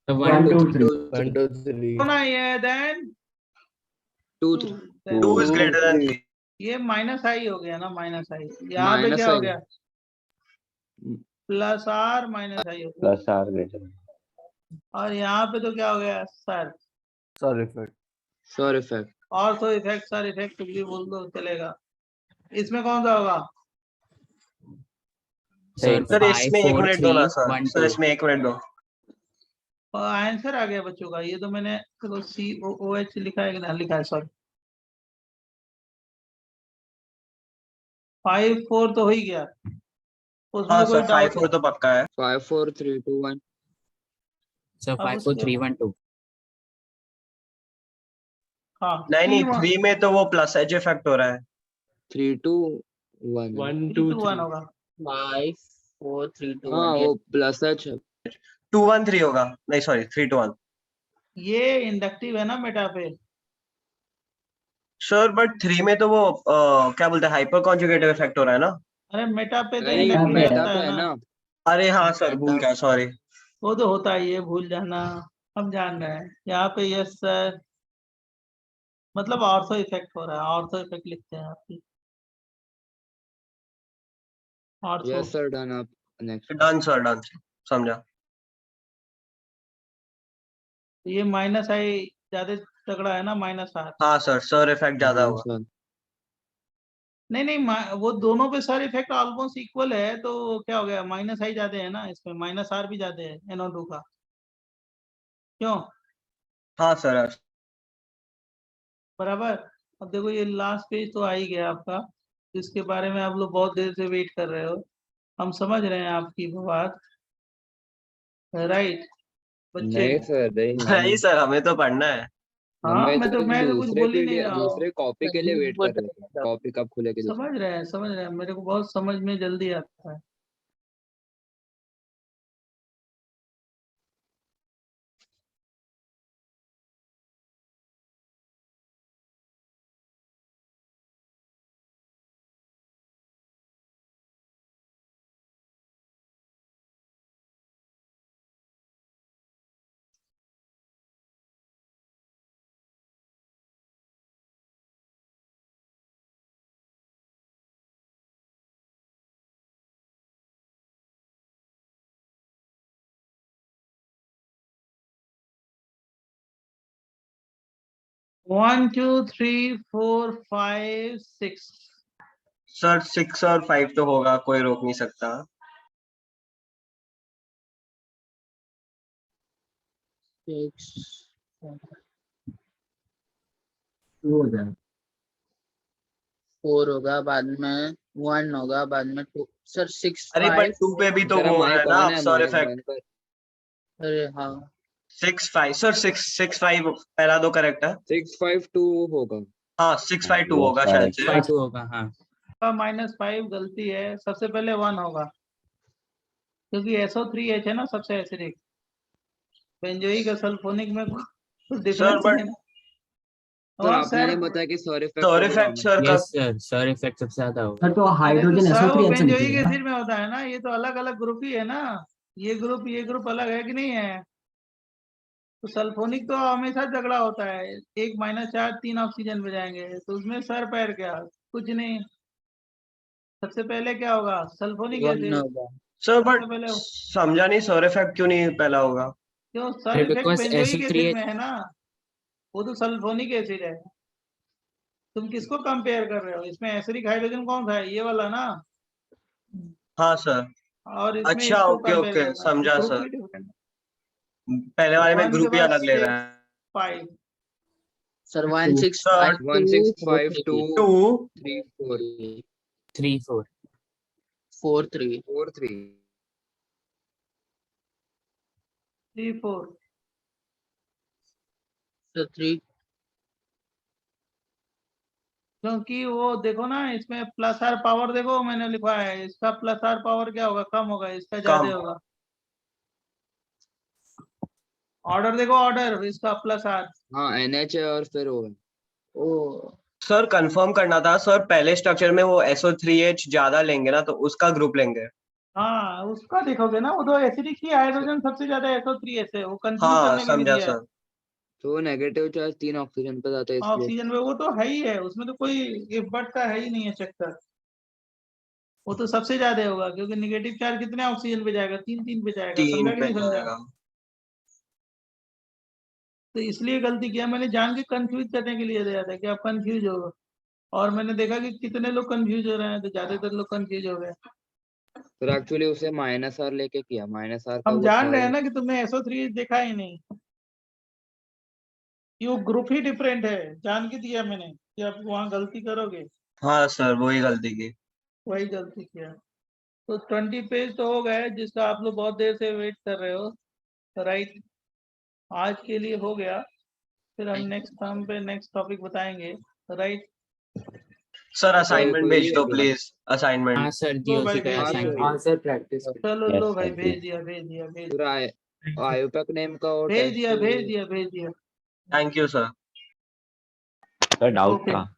So 1 2 3 1 2 3 होना ये देन 2 2 3 2 इज ग्रेटर देन 3। ये माइनस आई हो गया ना, माइनस आई। यहाँ पे माइनस क्या हो आई। गया प्लस आर माइनस आई हो गया, प्लस आर ग्रेटर। और यहाँ पे तो क्या हो गया सर। Sir effect. और तो इफेक्ट सर इफेक्ट कुछ भी बोल दो चलेगा। इसमें कौन सा होगा। Sir सर 5 इसमें एक 4 मिनट दो ना 3 सर। 1 सर 2 इसमें एक मिनट दो। और आंसर आ गया बच्चों का, ये तो मैंने देखो COOH लिखा है कि नहीं लिखा है, सॉरी 5 4 तो हो ही गया, उसमें हाँ तो कोई सर, 5 डाउट 4 तो पक्का है। 5 4 3 2 1। So अब 5 4 उसके 3 1 2 हाँ नहीं नहीं, 3 3 में तो वो प्लस एच इफेक्ट हो रहा है। 3 2 1। 1 2 1 होगा। 5 4 3 2 हाँ 1 वो प्लस एच है। 2-1-3 होगा, नहीं सॉरी 3-1। ये इंडक्टिव है ना मेटा पे। सर बट 3 में तो वो क्या बोलते हैं हाइपर कॉन्जुगेटिव इफेक्ट हो रहा है ना। अरे मेटा पे तो नहीं इंडक्टिव मेटा रहता पे है है ना। ना। अरे हाँ सर भूल गया, सॉरी। वो तो होता ही है, भूल जाना। हम जान रहे हैं यहाँ पे। यस सर, मतलब ऑर्थो इफेक्ट हो रहा है, ऑर्थो इफेक्ट लिखते हैं आपकी। ऑर्थो। Yes sir done. आप नेक्स्ट। डन सर, डन, समझा। ये माइनस आई ज्यादा तगड़ा है ना, -R। हाँ सर इफेक्ट ज्यादा हाँ होगा। सर। नहीं, वो दोनों पे सर इफेक्ट ऑलमोस्ट इक्वल है, तो क्या हो गया, -I ज्यादा है ना इसमें, -R भी ज्यादा है NO2 का। क्यों? हाँ सर। बराबर। अब देखो ये लास्ट पेज तो आ ही गया आपका, जिसके बारे में आप लोग बहुत देर से वेट कर रहे हो। हम समझ रहे हैं आपकी बात, राइट बच्चे? नहीं सर नहीं सर, हमें तो पढ़ना है। हाँ, हमें मैं तो कुछ दूसरे बोल ही नहीं रहा हूँ। दूसरे कॉपी के लिए वेट कर रहे थे, कॉपी कब खुलेगी दूसरी। समझ रहे हैं, मेरे को बहुत समझ में जल्दी आता है। One two three four five six. Sir 6 और 5 तो होगा, कोई रोक नहीं सकता। 2 हो जाएगा। 4 होगा, बाद में 1 होगा, बाद में 2। सर 6 अरे बट 5। 2 पे भी तो सर वो माइक है ना ऑन है, सर माइक इफेक्ट। बंद कर। अरे हाँ 6-5 सर, 6-6-5 पहला दो करेक्ट है। 652 होगा। हाँ 6-5-2 Yes, होगा शायद correct. से। 2 होगा हाँ। -5 गलती है, सबसे पहले 1 होगा, क्योंकि SO3H है ना सबसे एसिडिक। बेंजोइक का सल्फोनिक में कुछ डिफरेंस but- है ना। सर और आपने नहीं बताया कि सर इफेक्ट सर कब होगा इफेक्ट हमें। सर का। यस सर इफेक्ट सबसे ज्यादा होगा। सर तो अरे तो हाइड्रोजन सब SO3H से बेंजोइक निकलेगा। एसिड में होता है ना, ये तो अलग अलग ग्रुप ही है ना। ये ग्रुप अलग है कि नहीं है? तो सल्फोनिक तो हमेशा झगड़ा होता है, 1 -4 3 ऑक्सीजन पे जाएंगे, तो उसमें सर पैर क्या, कुछ नहीं। सबसे पहले क्या होगा, सल्फोनिक 1 एसिड। होगा। सर सबसे बट पहले समझा नहीं, सर इफेक्ट क्यों नहीं पहला होगा। क्यों, सर अरे effect because benzoic acid SO3H में है ना, वो तो सल्फोनिक एसिड है। तुम किसको कंपेयर कर रहे हो, इसमें एसिडिक हाइड्रोजन कौन सा है, ये वाला ना। हाँ सर। और इसमें अच्छा इसको ओके कंपेयर ओके करना, समझा ग्रुप सर। ही डिफरेंट। पहले वाले में 1 के ग्रुप ही बाद अलग ले 6 रहा है। 5। Sir 1 2 6 sir 5 2 4 1652 3 2 3 4 3 4 4 3। 4 3। 3 4। सर 3। क्योंकि वो देखो ना, इसमें +R पावर देखो मैंने लिखा है, इसका +R पावर क्या होगा, कम होगा, इसका कम। ज्यादा होगा। ऑर्डर देखो, ऑर्डर इसका +R। हाँ NH है और फिर O है। ओ सर कंफर्म करना था सर, पहले स्ट्रक्चर में वो SO3H ज्यादा लेंगे ना, तो उसका ग्रुप लेंगे। हाँ उसका देखोगे ना, वो तो एसिडिक ही हाइड्रोजन सबसे ज्यादा SO3H है, वो कंफ्यूज हाँ करने के लिए समझा दिया है। सर। तो नेगेटिव चार्ज 3 ऑक्सीजन पे जाता है इसलिए। ऑक्सीजन में वो तो है ही है, उसमें तो कोई इफ बट का है ही नहीं है चक्कर। वो तो सबसे ज्यादा होगा, क्योंकि निगेटिव चार्ज कितने ऑक्सीजन पे जाएगा, 3 पे जाएगा। 3 समझा कि पे नहीं समझा? जाएगा। तो इसलिए गलती किया मैंने, जान के कंफ्यूज करने के लिए दिया था कि आप कंफ्यूज हो। और मैंने देखा कि कितने लोग कंफ्यूज हो रहे हैं, तो ज्यादातर लोग कंफ्यूज हो गए। फिर एक्चुअली उसे -R लेके किया, -R का हम वो जान था रहे हैं ही। ना कि तुमने SO3 देखा ही नहीं, कि वो ग्रुप ही डिफरेंट है, जान के दिया मैंने कि आप वहाँ गलती करोगे। हाँ सर वही गलती की। वही गलती किया। तो 20 पेज तो हो गए, जिसका आप लोग बहुत देर से वेट कर रहे हो, राइट। आज के लिए हो गया, फिर हम नेक्स्ट टर्म पे नेक्स्ट टॉपिक बताएंगे, राइट। सर असाइनमेंट कोई भेज दो अगला। प्लीज, हाँ असाइनमेंट। सर लो भाई DOC का भेज हाँ दिया। सर। असाइनमेंट। हाँ सर प्रैक्टिस चलो Yes, लो भाई sir, भेज दिया, भेज दिया, भेज फिर आयुपैक नेम का और भेज दिया test भेज tube- दिया भेज दिया thank you sir. Sir doubt Okay. था